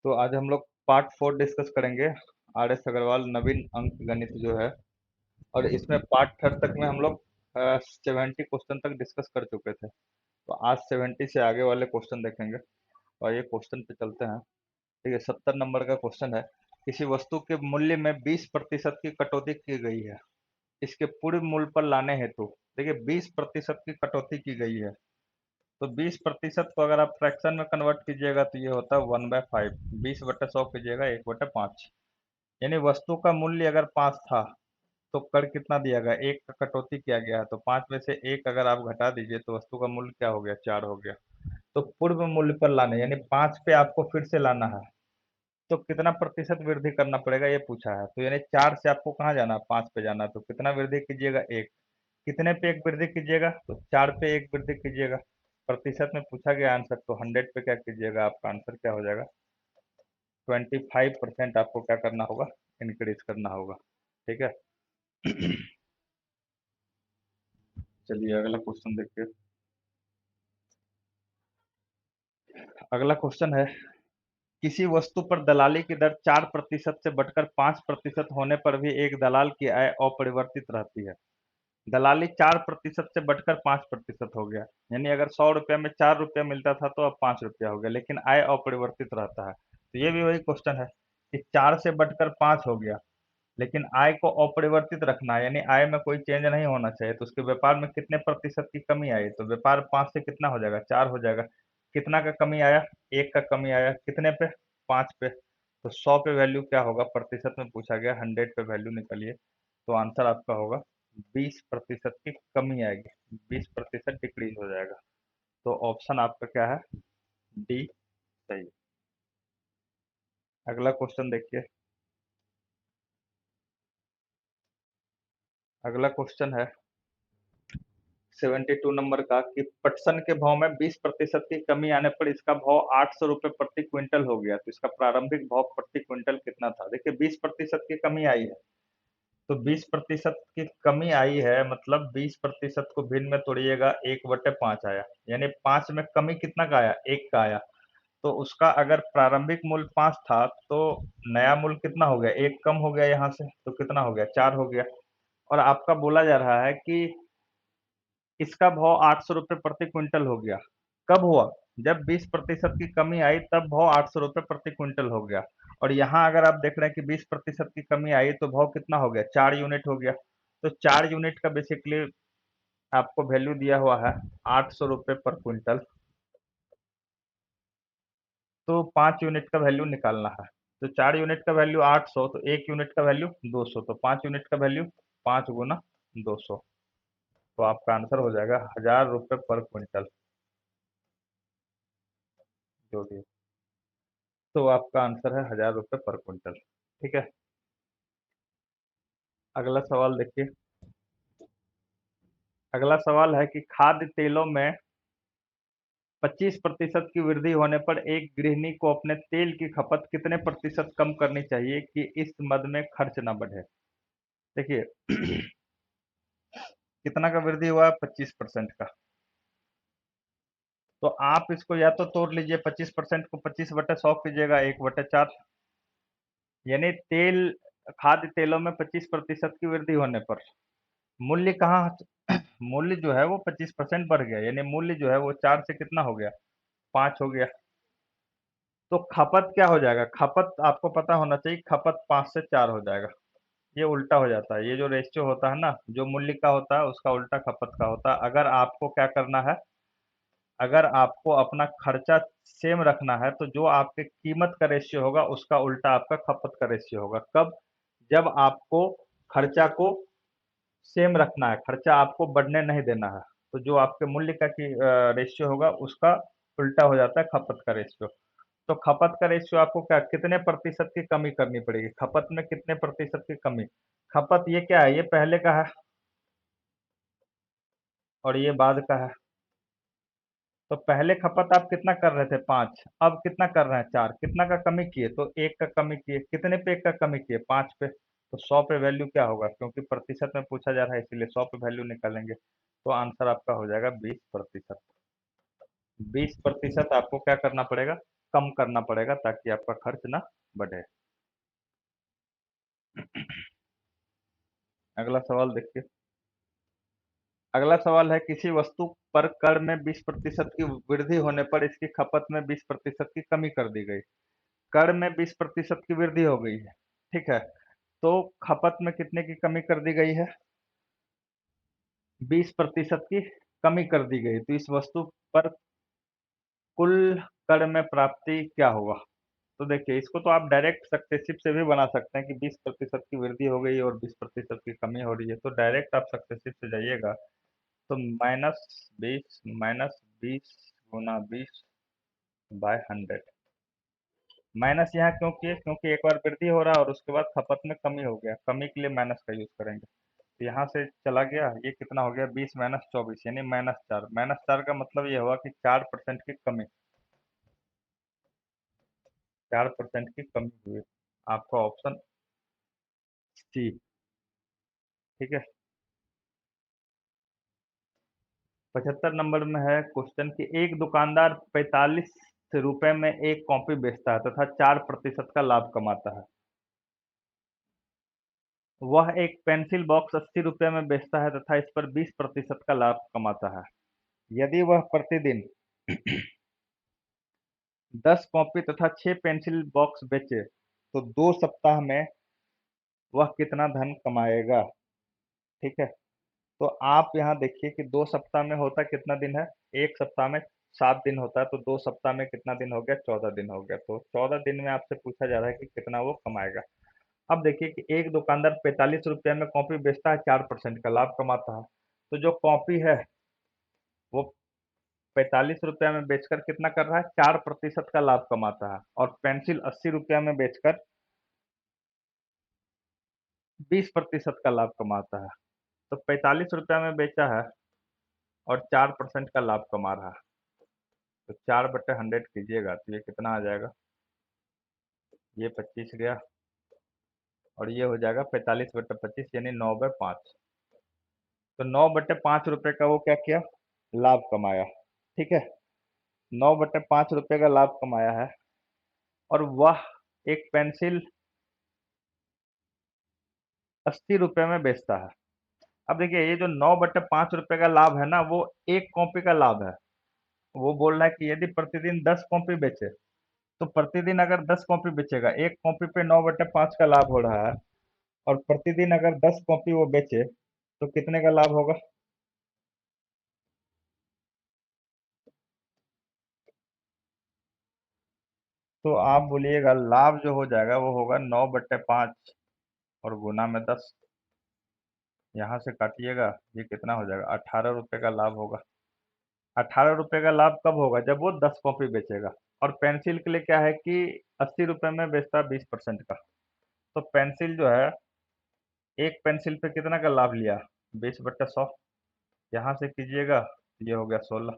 तो आज हम लोग पार्ट 4 डिस्कस करेंगे। आर एस अग्रवाल नवीन अंक गणित जो है, और इसमें पार्ट थर्ड तक में हम लोग 70 क्वेश्चन तक डिस्कस कर चुके थे। तो आज 70 से आगे वाले क्वेश्चन देखेंगे और ये क्वेश्चन पे चलते हैं। ठीक है, 70 नंबर का क्वेश्चन है। किसी वस्तु के मूल्य में 20% की कटौती की गई है, इसके पूर्ण मूल्य पर लाने हेतु देखिए 20% की कटौती की गई है। तो 20% को अगर आप फ्रैक्शन में कन्वर्ट कीजिएगा तो ये होता है 1/5। 20/100 कीजिएगा 1/5। यानी वस्तु का मूल्य अगर 5 था तो कर कितना दिया गया, एक का कटौती किया गया है, तो 5 में से एक अगर आप घटा दीजिए तो वस्तु का मूल्य क्या हो गया, 4 हो गया। तो पूर्व मूल्य पर लाने यानी 5 पे आपको फिर से लाना है, तो कितना प्रतिशत वृद्धि करना पड़ेगा ये पूछा है। तो यानी 4 से आपको कहाँ जाना है, 5 पे जाना है, तो कितना वृद्धि कीजिएगा, एक। कितने पे एक वृद्धि कीजिएगा, तो 4 पे एक वृद्धि कीजिएगा। प्रतिशत में पूछा गया आंसर, तो 100 पे क्या कीजिएगा, आपका आंसर क्या हो जाएगा, 25% आपको क्या करना होगा, इंक्रीज करना होगा। ठीक है। चलिए अगला क्वेश्चन देखिए। अगला क्वेश्चन है, किसी वस्तु पर दलाली की दर 4% से बढ़कर 5% होने पर भी एक दलाल की आय अपरिवर्तित रहती है। दलाली 4% से बढ़कर 5% हो गया, यानी अगर 100 रुपया में 4 रुपया मिलता था तो अब 5 रुपया हो गया, लेकिन आय अपरिवर्तित रहता है। तो ये भी वही क्वेश्चन है कि 4 से बढ़कर 5 हो गया, लेकिन आय को अपरिवर्तित रखना है, यानी आय में कोई चेंज नहीं होना चाहिए। तो उसके व्यापार में कितने प्रतिशत की कमी आई, तो व्यापार 5 से कितना हो जाएगा, 4 हो जाएगा। कितना का कमी आया, एक का कमी आया, कितने पे, 5 पे। तो 100 पे वैल्यू क्या होगा, प्रतिशत में पूछा गया, 100 पे वैल्यू निकालिए, तो आंसर आपका होगा 20% की कमी आएगी, 20% डिक्रीज हो जाएगा। तो ऑप्शन आपका क्या है, डी सही। अगला क्वेश्चन देखिए। अगला क्वेश्चन है 72 नंबर का, कि पटसन के भाव में 20% की कमी आने पर इसका भाव 800 रुपये प्रति क्विंटल हो गया, तो इसका प्रारंभिक भाव प्रति क्विंटल कितना था। देखिए 20% की कमी आई है, तो 20% की कमी आई है मतलब 20% को भिन्न में तोड़िएगा, 1/5 आया, यानी 5 में कमी कितना का आया, एक का आया। तो उसका अगर प्रारंभिक मूल्य 5 था तो नया मूल्य कितना हो गया, एक कम हो गया यहाँ से, तो कितना हो गया, 4 हो गया। और आपका बोला जा रहा है कि इसका भाव 800 रुपये प्रति क्विंटल हो गया। कब हुआ, जब 20% की कमी आई तब भाव 800 रुपये प्रति क्विंटल हो गया। और यहाँ अगर आप देख रहे हैं कि 20% की कमी आई तो भाव कितना हो गया, 4 यूनिट हो गया। तो 4 यूनिट का बेसिकली आपको वैल्यू दिया हुआ है 800 रुपये पर क्विंटल। तो 5 यूनिट का वैल्यू निकालना है। तो 4 यूनिट का वैल्यू 800, तो 1 यूनिट का वैल्यू 200, तो 5 यूनिट का वैल्यू 5 गुना 200। तो आपका आंसर हो जाएगा 1000 रुपये पर क्विंटल, जो भी। तो आपका आंसर है 1000 रुपये पर क्विंटल। ठीक है। अगला सवाल देखिए। अगला सवाल है कि खाद्य तेलों में 25% की वृद्धि होने पर एक गृहिणी को अपने तेल की खपत कितने प्रतिशत कम करनी चाहिए कि इस मद में खर्च ना बढ़े। देखिए कितना का वृद्धि हुआ है, 25% का। तो आप इसको या तो तोड़ लीजिए, 25% को 25/100 कीजिएगा, 1/4। यानी तेल, खाद्य तेलों में 25% की वृद्धि होने पर मूल्य कहाँ, मूल्य जो है वो 25% बढ़ गया, यानी मूल्य जो है वो 4 से कितना हो गया, 5 हो गया। तो खपत क्या हो जाएगा, खपत आपको पता होना चाहिए, खपत 5 से 4 हो जाएगा। ये उल्टा हो जाता है, ये जो रेशियो होता है ना, जो मूल्य का होता है उसका उल्टा खपत का होता है। अगर आपको क्या करना है, अगर आपको अपना खर्चा सेम रखना है तो जो आपके कीमत का रेशियो होगा उसका उल्टा आपका खपत का रेशियो होगा। कब, जब आपको खर्चा को सेम रखना है, खर्चा आपको बढ़ने नहीं देना है, तो जो आपके मूल्य का रेशियो होगा उसका उल्टा हो जाता है खपत का रेशियो। तो खपत का रेशियो आपको क्या, कितने प्रतिशत की कमी करनी पड़ेगी, खपत में कितने प्रतिशत की कमी। खपत ये क्या है, ये पहले का है और ये बाद का है। तो पहले खपत आप कितना कर रहे थे, 5, अब कितना कर रहे हैं, 4, कितना का कमी किए, तो एक का कमी किए, कितने पे एक का कमी किए, 5 पे। तो 100 पे वैल्यू क्या होगा, क्योंकि प्रतिशत में पूछा जा रहा है इसीलिए 100 पे वैल्यू निकालेंगे, तो आंसर आपका हो जाएगा 20%। 20% आपको क्या करना पड़ेगा, कम करना पड़ेगा ताकि आपका खर्च ना बढ़े। अगला सवाल देखिए। अगला सवाल है, किसी वस्तु पर कर में 20% की वृद्धि होने पर इसकी खपत में 20% की कमी कर दी गई। कर में 20% की वृद्धि हो गई है, ठीक है, तो खपत में कितने की कमी कर दी गई है? 20% की कमी कर दी गई, तो इस वस्तु पर कुल कर में प्राप्ति क्या होगा? तो देखिए, इसको तो आप डायरेक्ट सक्सेसिव से भी बना सकते हैं कि 20% की वृद्धि हो गई और 20% की कमी हो रही है, तो डायरेक्ट आप सक्सेसिव से जाइएगा, तो -20 गुना 20/100। माइनस यहाँ क्यों किए? क्योंकि एक बार वृद्धि हो रहा है और उसके बाद खपत में कमी हो गया, कमी के लिए माइनस का यूज करेंगे। तो यहाँ से चला गया, ये कितना हो गया? 20 - 24 यानी -4। -4 का मतलब ये हुआ कि 4% की कमी, 4% की कमी हुई। आपका ऑप्शन सी, ठीक है। 75 नंबर में है क्वेश्चन कि एक दुकानदार 45 रुपए में एक कॉपी बेचता है तथा 4% का लाभ कमाता है। वह एक पेंसिल बॉक्स 80 रुपए में बेचता है तथा इस पर 20% का लाभ कमाता है। यदि वह प्रतिदिन 10 कॉपी तथा 6 पेंसिल बॉक्स बेचे तो 2 सप्ताह में वह कितना धन कमाएगा? ठीक है, तो आप यहाँ देखिए कि 2 सप्ताह में होता कितना दिन है? एक सप्ताह में 7 दिन होता है, तो 2 सप्ताह में कितना दिन हो गया? 14 दिन हो गया। तो 14 दिन में आपसे पूछा जा रहा है कि कितना वो कमाएगा। अब देखिए कि एक दुकानदार 45 रुपये में कॉपी बेचता है, 4% का लाभ कमाता है। तो जो कॉपी है वो 45 रुपये में बेचकर कितना कर रहा है? 4% का लाभ कमाता है। और पेंसिल 80 रुपये में बेचकर 20% का लाभ कमाता है। तो 45 रुपये में बेचा है और 4% का लाभ कमा रहा है, तो 4/100 कीजिएगा तो ये कितना आ जाएगा? ये 25 गया और ये हो जाएगा 45/25 यानी 9/5। तो 9/5 रुपये का वो क्या किया? लाभ कमाया, ठीक है। 9/5 रुपये का लाभ कमाया है और वह एक पेंसिल 80 रुपये में बेचता है। अब देखिए, ये जो 9/5 रुपये का लाभ है ना, वो एक कॉपी का लाभ है। वो बोल रहा है कि यदि प्रतिदिन 10 कॉपी बेचे, तो प्रतिदिन अगर 10 कॉपी बेचेगा, एक कॉपी पे 9/5 का लाभ हो रहा है, और प्रतिदिन अगर 10 कॉपी वो बेचे तो कितने का लाभ होगा? तो आप बोलिएगा लाभ जो हो जाएगा वो होगा 9/5 और गुना में 10। यहाँ से काटिएगा, ये कितना हो जाएगा? 18 रुपये का लाभ होगा। 18 रुपये का लाभ कब होगा? जब वो 10 कॉपी बेचेगा। और पेंसिल के लिए क्या है कि 80 रुपये में बेचता है 20% का, तो पेंसिल जो है, एक पेंसिल पे कितना का लाभ लिया? 20/100। यहाँ से कीजिएगा, ये हो गया 16।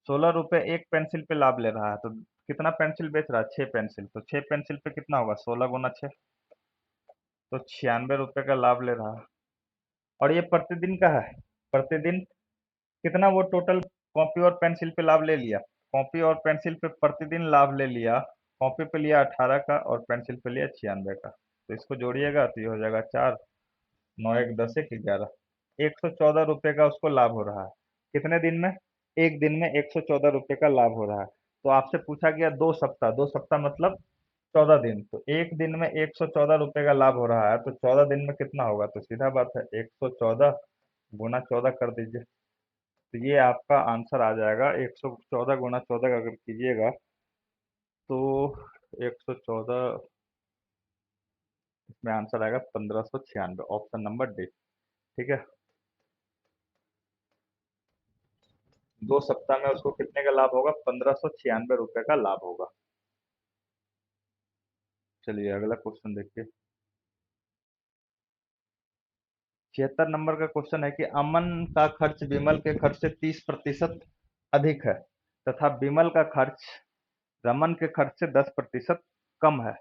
16 रुपये एक पेंसिल पे लाभ ले रहा है, तो कितना पेंसिल बेच रहा है? 6 पेंसिल, तो 6 पेंसिल पे कितना होगा? 16 × 6, तो 96 रुपये का लाभ ले रहा है। और ये प्रतिदिन का है। प्रतिदिन कितना वो टोटल कॉपी और पेंसिल पे लाभ ले लिया? कॉपी और पेंसिल पे प्रतिदिन लाभ ले लिया। कॉपी पे लिया 18 का और पेंसिल पे लिया 96 का, तो इसको जोड़िएगा तो ये हो जाएगा 4। 9 1 10 1 11, 114 रुपये का उसको लाभ हो रहा है। कितने दिन में? एक दिन में 114 रुपये का लाभ हो रहा है। तो आपसे पूछा गया 2 सप्ताह, 2 सप्ताह मतलब 14 दिन, तो एक दिन में 114 रुपये का लाभ हो रहा है, तो 14 दिन में कितना होगा? तो सीधा बात है, 114 × 14 कर दीजिए, तो ये आपका आंसर आ जाएगा। 114 × 14 अगर कीजिएगा तो 114, इसमें आंसर आएगा 1596, ऑप्शन नंबर डी, ठीक है। 2 सप्ताह में उसको कितने का लाभ होगा? 1596 रुपये का लाभ होगा। चलिए अगला क्वेश्चन देखिए। 76 नंबर का क्वेश्चन है कि अमन का खर्च विमल के खर्च से 30% अधिक है तथा विमल का खर्च रमन के खर्च से 10% कम है।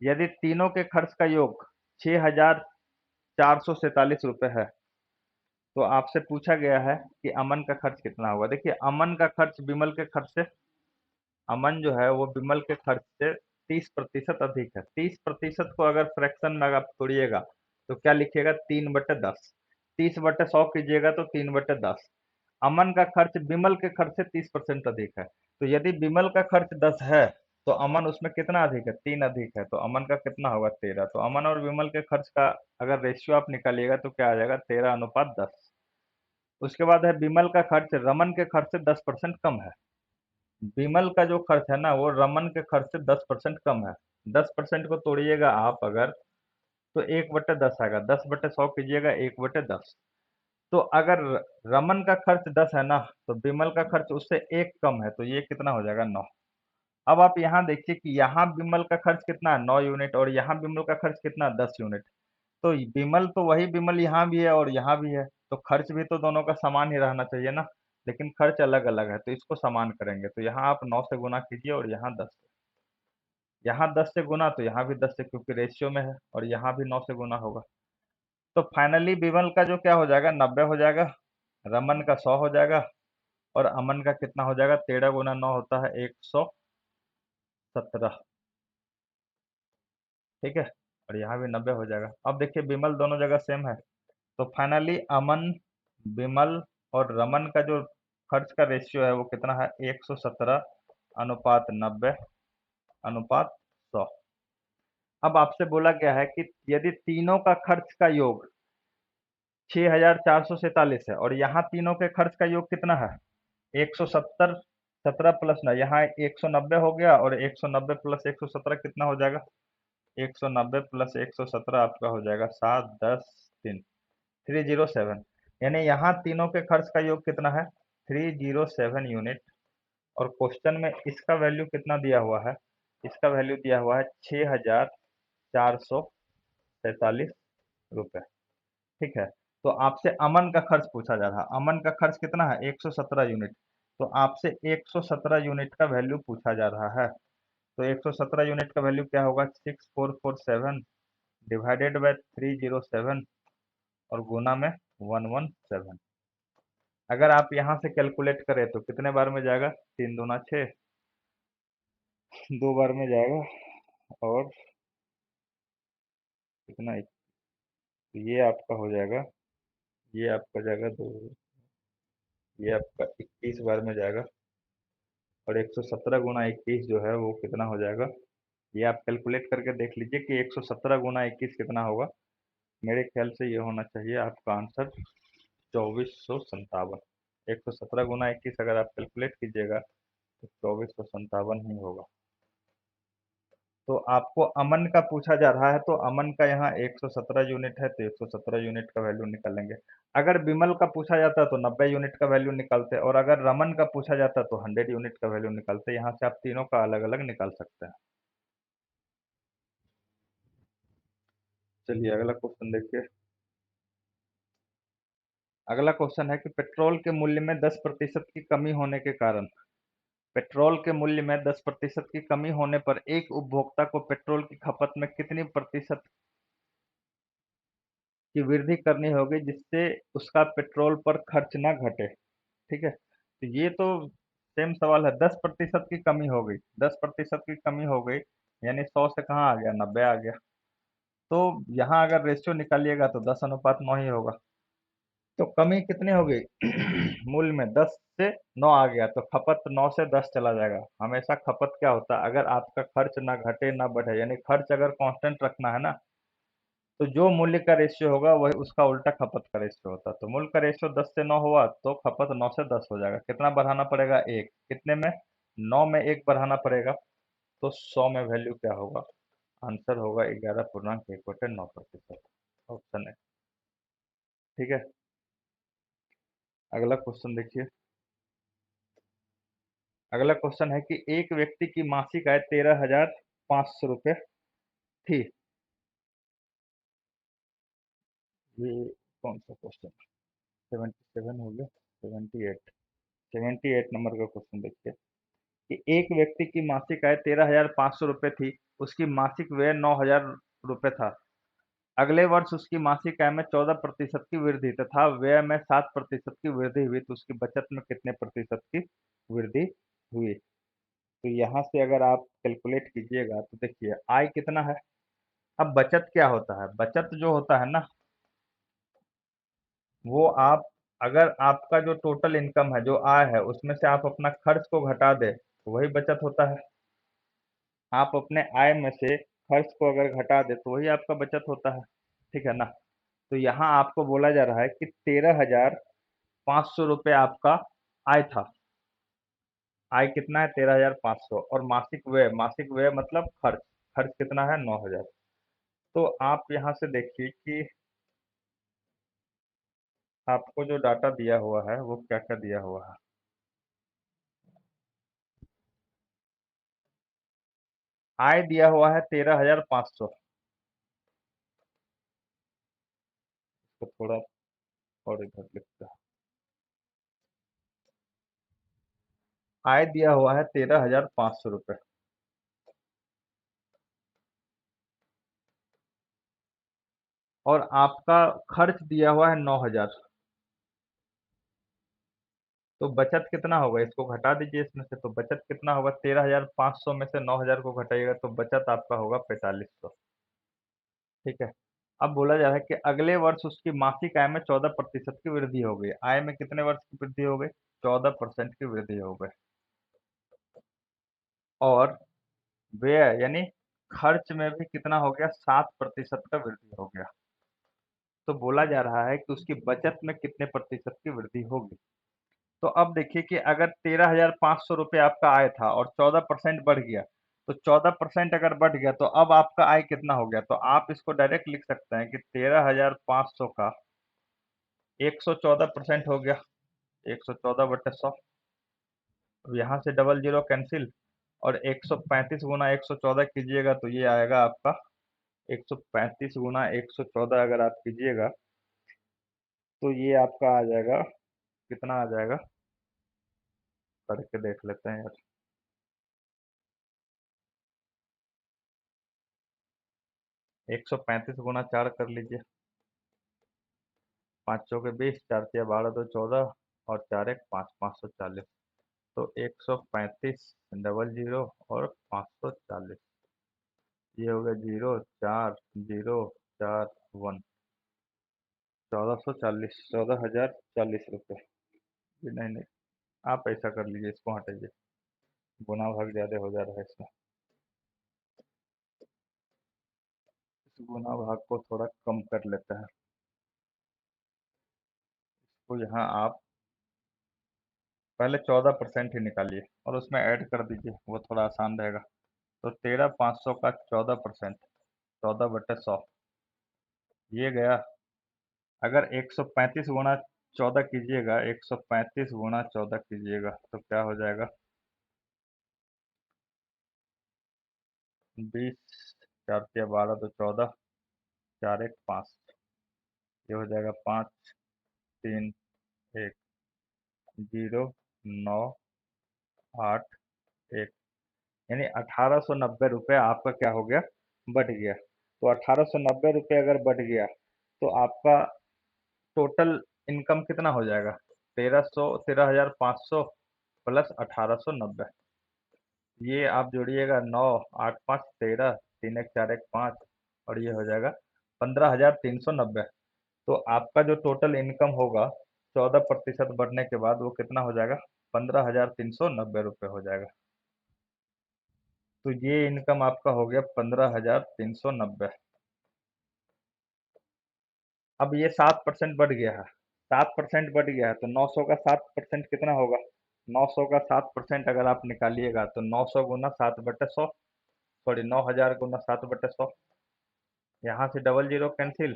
यदि तीनों के खर्च का योग 6,447 रुपये है, तो आपसे पूछा गया है कि अमन का खर्च कितना होगा। देखिए, अमन का खर्च विमल के खर्च से अमन जो है वो विमल के खर्च से 30% अधिक है। 30% को अगर फ्रैक्शन में आप तोड़िएगा तो क्या लिखिएगा, 3/10। 30/100 कीजिएगा तो 3/10। अमन का खर्च विमल के खर्च से 30% अधिक है। तो यदि विमल का खर्च 10 है तो अमन उसमें कितना अधिक है, 3 अधिक है, तो अमन का कितना होगा, 13। तो अमन और विमल के खर्च का अगर रेशियो आप निकालिएगा तो क्या आ जाएगा, 13:10। उसके बाद है विमल का खर्च रमन के खर्च से 10% कम है। विमल का जो खर्च है ना वो रमन के खर्च से 10% कम है। 10% को तोड़िएगा आप अगर, तो 1/10 आएगा। 10/100 कीजिएगा, 1/10। तो अगर रमन का खर्च 10 है ना, तो विमल का खर्च उससे एक कम है, तो ये कितना हो जाएगा, 9। अब आप यहाँ देखिए कि यहाँ विमल का खर्च कितना है, 9 यूनिट, और यहाँ विमल का खर्च कितना है, 10 यूनिट। तो विमल तो वही विमल यहाँ भी है और यहाँ भी है, तो खर्च भी तो दोनों का समान ही रहना चाहिए ना, लेकिन खर्च अलग अलग है, तो इसको समान करेंगे। तो यहाँ आप 9 से गुना कीजिए और यहाँ 10 से, यहाँ 10 से गुना तो यहाँ भी 10 से, क्योंकि रेशियो में है, और यहाँ भी 9 से गुना होगा। तो फाइनली विमल का जो क्या हो जाएगा, 90 हो जाएगा, रमन का 100 हो जाएगा, और अमन का कितना हो जाएगा, 13 × 9 होता है 117। ठीक है, और यहाँ भी 90 हो जाएगा। अब देखिए विमल दोनों जगह सेम है, तो फाइनली अमन, विमल और रमन का जो खर्च का रेशियो है वो कितना है, 117:90:100। अब आपसे बोला गया है कि यदि तीनों का खर्च का योग 6447 है, और यहाँ तीनों के खर्च का योग कितना है, 170, 17 प्लस ना, यहाँ 190 हो गया, और 190 प्लस 117 कितना हो जाएगा, 190 प्लस 117 आपका हो जाएगा 7, 10, 3, 307। यानी यहाँ तीनों के खर्च का योग कितना है, 307 यूनिट। और क्वेश्चन में इसका वैल्यू कितना दिया हुआ है, इसका वैल्यू दिया हुआ है 6447 रुपये। ठीक है, तो आपसे अमन का खर्च पूछा जा रहा है। अमन का खर्च कितना है, 117 यूनिट। तो आपसे 117 यूनिट का वैल्यू पूछा जा रहा है। तो 117 यूनिट का वैल्यू क्या होगा, 6447 डिवाइडेड बाय 307 और गुना में 117। अगर आप यहाँ से कैलकुलेट करें तो कितने बार में जाएगा, 3×2 = 6, 2 बार में जाएगा, और कितना, तो ये आपका हो जाएगा, ये आपका जाएगा दो, ये आपका 21 बार में जाएगा। और 117 × 21 जो है वो कितना हो जाएगा, ये आप कैलकुलेट करके देख लीजिए कि 117 × 21 कितना होगा। मेरे ख्याल से ये होना चाहिए आपका आंसर 2457। 117 × 21 अगर आप कैलकुलेट कीजिएगा तो 2457 ही होगा। तो आपको अमन का पूछा जा रहा है, तो अमन का यहाँ 117 यूनिट है, तो 117 यूनिट का वैल्यू निकालेंगे। अगर विमल का पूछा जाता तो 90 यूनिट का वैल्यू निकालते, और अगर रमन का पूछा जाता तो 100 यूनिट का वैल्यू निकालते। यहाँ से आप तीनों का अलग अलग निकाल सकते हैं। चलिए अगला क्वेश्चन देखिए। अगला क्वेश्चन है कि पेट्रोल के मूल्य में 10% की कमी होने के कारण, पेट्रोल के मूल्य में 10% की कमी होने पर एक उपभोक्ता को पेट्रोल की खपत में कितनी प्रतिशत की वृद्धि करनी होगी जिससे उसका पेट्रोल पर खर्च ना घटे। ठीक है, तो ये तो सेम सवाल है। 10% की कमी हो गई, 10% की कमी हो गई, यानी 100 से कहाँ आ गया, 90 आ गया। तो यहाँ अगर रेशियो निकालिएगा तो 10:9 ही होगा। तो कमी कितनी हो गई मूल्य में 10 से 9 आ गया, तो खपत 9 से 10 चला जाएगा। हमेशा खपत क्या होता है, अगर आपका खर्च ना घटे ना बढ़े, यानी खर्च अगर कांस्टेंट रखना है ना, तो जो मूल्य का रेशियो होगा वही उसका उल्टा खपत का रेशियो होता है। तो मूल्य का रेशियो 10 से 9 हुआ तो खपत 9 से 10 हो जाएगा। कितना बढ़ाना पड़ेगा, एक, कितने में, 9 में एक बढ़ाना पड़ेगा, तो 100 में वैल्यू क्या होगा, आंसर होगा 11.1/9%। ऑप्शन है। ठीक है, अगला क्वेश्चन देखिए। अगला क्वेश्चन है कि एक व्यक्ति की मासिक आय 13,500 रुपये थी। ये कौन सा क्वेश्चन, 77 हो गया, 78, 78 नंबर का क्वेश्चन देखिए कि एक व्यक्ति की मासिक आय 13,500 रुपये थी, उसकी मासिक व्यय 9,000 रुपये था। अगले वर्ष उसकी मासिक आय में 14% की वृद्धि तथा व्यय में 7% की वृद्धि हुई, तो उसकी बचत में कितने प्रतिशत की वृद्धि हुई। तो यहाँ से अगर आप कैलकुलेट कीजिएगा तो देखिए आय कितना है। अब बचत क्या होता है, बचत जो होता है ना, वो आप, अगर आपका जो टोटल इनकम है, जो आय है, उसमें से आप अपना खर्च को घटा दे तो वही बचत होता है। आप अपने आय में से खर्च को अगर घटा दे तो वही आपका बचत होता है, ठीक है ना। तो यहाँ आपको बोला जा रहा है कि 13,500 रुपये आपका आय था। आय कितना है, 13,500, और मासिक व्यय मतलब खर्च, खर्च कितना है, 9,000। तो आप यहाँ से देखिए कि आपको जो डाटा दिया हुआ है वो क्या क्या दिया हुआ है। आय दिया हुआ है 13,500। तो थोड़ा और इधर लिखते हैं। आय दिया हुआ है 13,500 रुपये, और आपका खर्च दिया हुआ है 9,000। तो बचत कितना होगा, इसको घटा दीजिए इसमें से, तो बचत कितना होगा, 13,500 में से 9,000 को घटाइएगा तो बचत आपका होगा 4500। ठीक है। अब बोला जा रहा है कि अगले वर्ष उसकी मासिक आय में 14% की वृद्धि हो गई। आय में कितने वर्ष की वृद्धि हो गई, 14% की वृद्धि हो गई। और व्यय यानी खर्च में भी कितना हो गया, 7% का वृद्धि हो गया। तो बोला जा रहा है कि उसकी बचत में कितने प्रतिशत की वृद्धि होगी। तो अब देखिए कि अगर 13,500 रुपये आपका आय था और 14% बढ़ गया, तो 14% अगर बढ़ गया तो अब आपका आय कितना हो गया। तो आप इसको डायरेक्ट लिख सकते हैं कि 13,500 का 114% हो गया, 114/100। अब यहाँ से डबल जीरो कैंसिल, और 135 गुना 114 कीजिएगा तो ये आएगा आपका 135 गुना 114 अगर आप कीजिएगा तो ये आपका आ जाएगा, कितना आ जाएगा, करके देख लेते हैं यार। 135 गुना 4 कर लीजिए, 5 चौके 20, 4 तिया 12, 2 14, और 4 एक 5, 540। तो 135 डबल जीरो और 540, ये हो गया 0 4 0 4 1, 1440, 14,040 रुपये। जी नहीं नहीं, आप ऐसा कर लीजिए, इसको हटाइए, गुना भाग ज़्यादा हो जा रहा है इसमें। इस गुना भाग को थोड़ा कम कर लेते हैं। तो यहाँ आप पहले 14% ही निकालिए और उसमें ऐड कर दीजिए, वो थोड़ा आसान रहेगा। तो 13,500 का 14%, 14/100, ये गया। अगर 135 गुना 14 कीजिएगा, 135 गुना 14 कीजिएगा तो क्या हो जाएगा, 20, 4 तिया 12, 2 14, 4 एक 5, ये हो जाएगा 5 3 1 0 9 8 1, यानी 1,890 रुपये आपका क्या हो गया, बढ़ गया। तो 1,890 रुपये अगर बढ़ गया तो आपका टोटल इनकम कितना हो जाएगा, 13,500 प्लस 1,890। ये आप जोड़िएगा, 9 8 5 13, 3 एक 4 एक 5, और ये हो जाएगा 15,390। तो आपका जो टोटल इनकम होगा 14% बढ़ने के बाद वो कितना हो जाएगा, 15,390 रुपये हो जाएगा। तो ये इनकम आपका हो गया 15,390। अब ये 7% बढ़ गया है, 7% बढ़ गया है, तो 900 का 7% कितना होगा, 900 का 7% अगर आप निकालिएगा तो 900 गुना 7/100, सॉरी 9,000 गुना 7/100, यहाँ से डबल जीरो कैंसिल,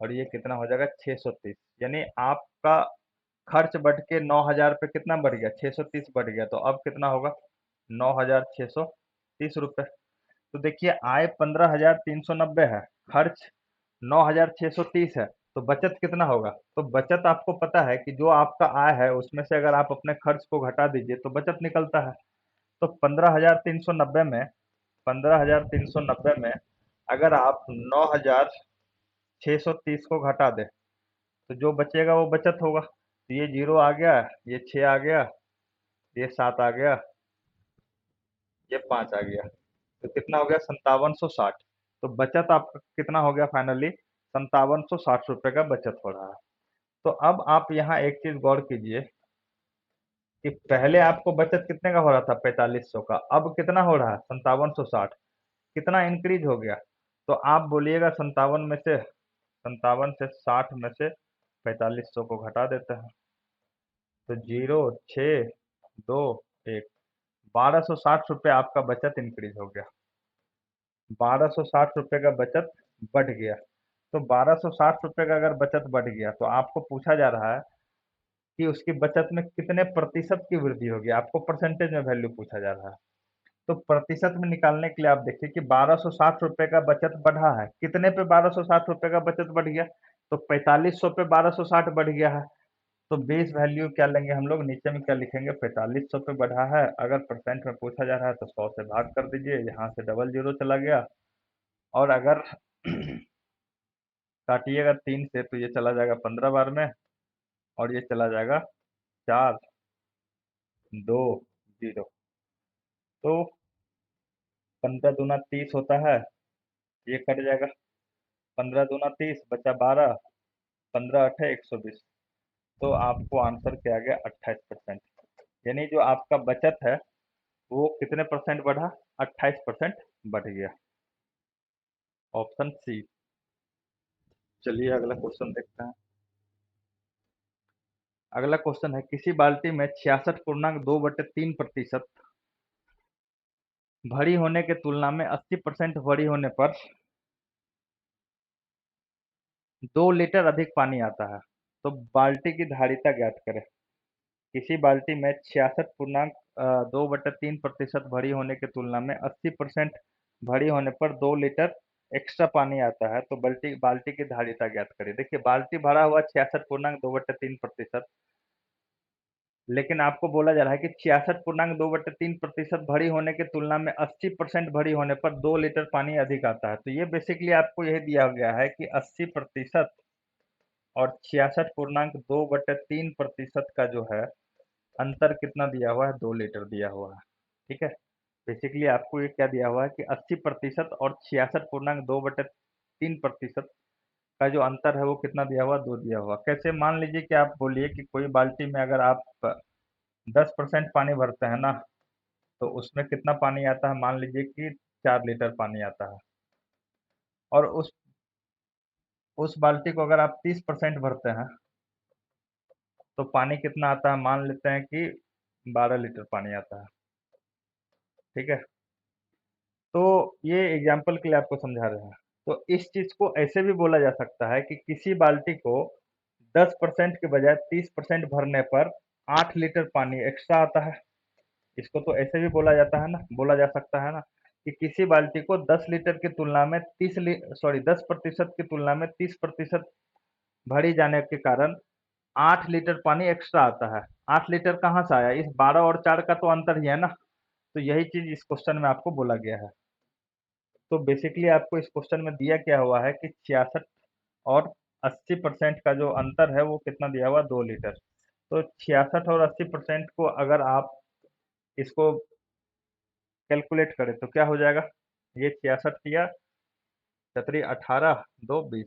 और ये कितना हो जाएगा, 630। यानी आपका खर्च बढ़ के 9,000 पे कितना बढ़ गया, 630 बढ़ गया। तो अब कितना होगा, 9,630 रुपये। तो देखिए आय 15,390 है, खर्च 9,630 है, तो बचत कितना होगा। तो बचत आपको पता है कि जो आपका आय है उसमें से अगर आप अपने खर्च को घटा दीजिए तो बचत निकलता है। तो 15,390 में, 15,390 में अगर आप 9,630 को घटा दें तो जो बचेगा वो बचत होगा। तो ये जीरो आ गया, ये 6 आ गया, ये 7 आ गया, ये 5 आ गया, तो कितना हो गया 5760। तो बचत आपका कितना हो गया फाइनली, 5760 का बचत हो रहा है। तो अब आप यहाँ एक चीज गौर कीजिए कि पहले आपको बचत कितने का हो रहा था 4500 का, अब कितना हो रहा है 5760, कितना इंक्रीज हो गया। तो आप बोलिएगा 57 में से 4500 को घटा देते हैं, तो 0, 6, 2, 1, 1260 रुपये आपका बचत इंक्रीज हो गया, 1260 रुपये का बचत बढ़ गया। तो 1260 रुपये का अगर बचत बढ़ गया तो आपको पूछा जा रहा है कि उसकी बचत में कितने प्रतिशत की वृद्धि होगी, आपको परसेंटेज में वैल्यू पूछा जा रहा है। तो प्रतिशत में निकालने के लिए आप देखिए कि 1260 रुपये का बचत बढ़ा है, कितने पे 1260 रुपये का बचत बढ़ गया, तो 4500 पे 1260 बढ़ गया है। तो बेस वैल्यू क्या लेंगे हम लोग, नीचे में क्या लिखेंगे, 4500 पे बढ़ा है, अगर परसेंट में पूछा जा रहा है तो 100 से भाग कर दीजिए, यहाँ से डबल जीरो चला गया। और अगर काटिएगा 3 से तो ये चला जाएगा 15 बार में, और ये चला जाएगा 4, 2, 0। तो 15 दूना 30 होता है, ये कट जाएगा, 15 दूना 30 बचा 12, 15 अठे 120। तो आपको आंसर क्या आ गया 28%। यानी जो आपका बचत है वो कितने परसेंट बढ़ा, 28% बढ़ गया। Option C. चलिए अगला क्वेश्चन देखते हैं। अगला क्वेश्चन है, किसी बाल्टी में 66.2/3% भरी होने के तुलना में 80% भरी होने पर 2 लीटर अधिक पानी आता है, तो बाल्टी की धारिता ज्ञात करें। किसी बाल्टी में 66.2/3% भरी होने की तुलना में 80% भरी होने पर 2 लीटर एक्स्ट्रा पानी आता है, तो बाल्टी बाल्टी की धारिता ज्ञात करें। देखिए बाल्टी भरा हुआ 66.2/3%, लेकिन आपको बोला जा रहा है कि 66.2/3% भरी होने की तुलना में 80% भरी होने पर 2 लीटर पानी अधिक आता है। तो ये बेसिकली आपको यही दिया गया है कि 80% और 66.2/3% का जो है अंतर कितना दिया हुआ है, 2 लीटर दिया हुआ है। ठीक है, बेसिकली आपको ये क्या दिया हुआ है कि 80% और 66.2/3% का जो अंतर है वो कितना दिया हुआ, 2 दिया हुआ। कैसे, मान लीजिए कि आप बोलिए कि कोई बाल्टी में अगर आप 10% पानी भरते हैं ना, तो उसमें कितना पानी आता है, मान लीजिए कि 4 लीटर पानी आता है। और उस बाल्टी को अगर आप 30% भरते हैं तो पानी कितना आता है, मान लेते हैं कि 12 लीटर पानी आता है। ठीक है, तो ये एग्जाम्पल के लिए आपको समझा रहे हैं। तो इस चीज को ऐसे भी बोला जा सकता है कि किसी बाल्टी को 10% के बजाय 30% भरने पर 8 लीटर पानी एक्स्ट्रा आता है। इसको तो ऐसे भी बोला जाता है ना, बोला जा सकता है ना, कि किसी बाल्टी को 10 लीटर की तुलना में 10% की तुलना में 30% भरी जाने के कारण 8 लीटर पानी एक्स्ट्रा आता है। 8 लीटर कहाँ से आया, इस 12 और 4 का तो अंतर ही है ना। तो यही चीज इस क्वेश्चन में आपको बोला गया है। तो बेसिकली आपको इस क्वेश्चन में दिया क्या हुआ है कि 66 और 80% का जो अंतर है वो कितना दिया हुआ, 2 लीटर। तो 66 और 80% को अगर आप इसको कैलकुलेट करें तो क्या हो जाएगा, ये 66 किया 18, 2, 20,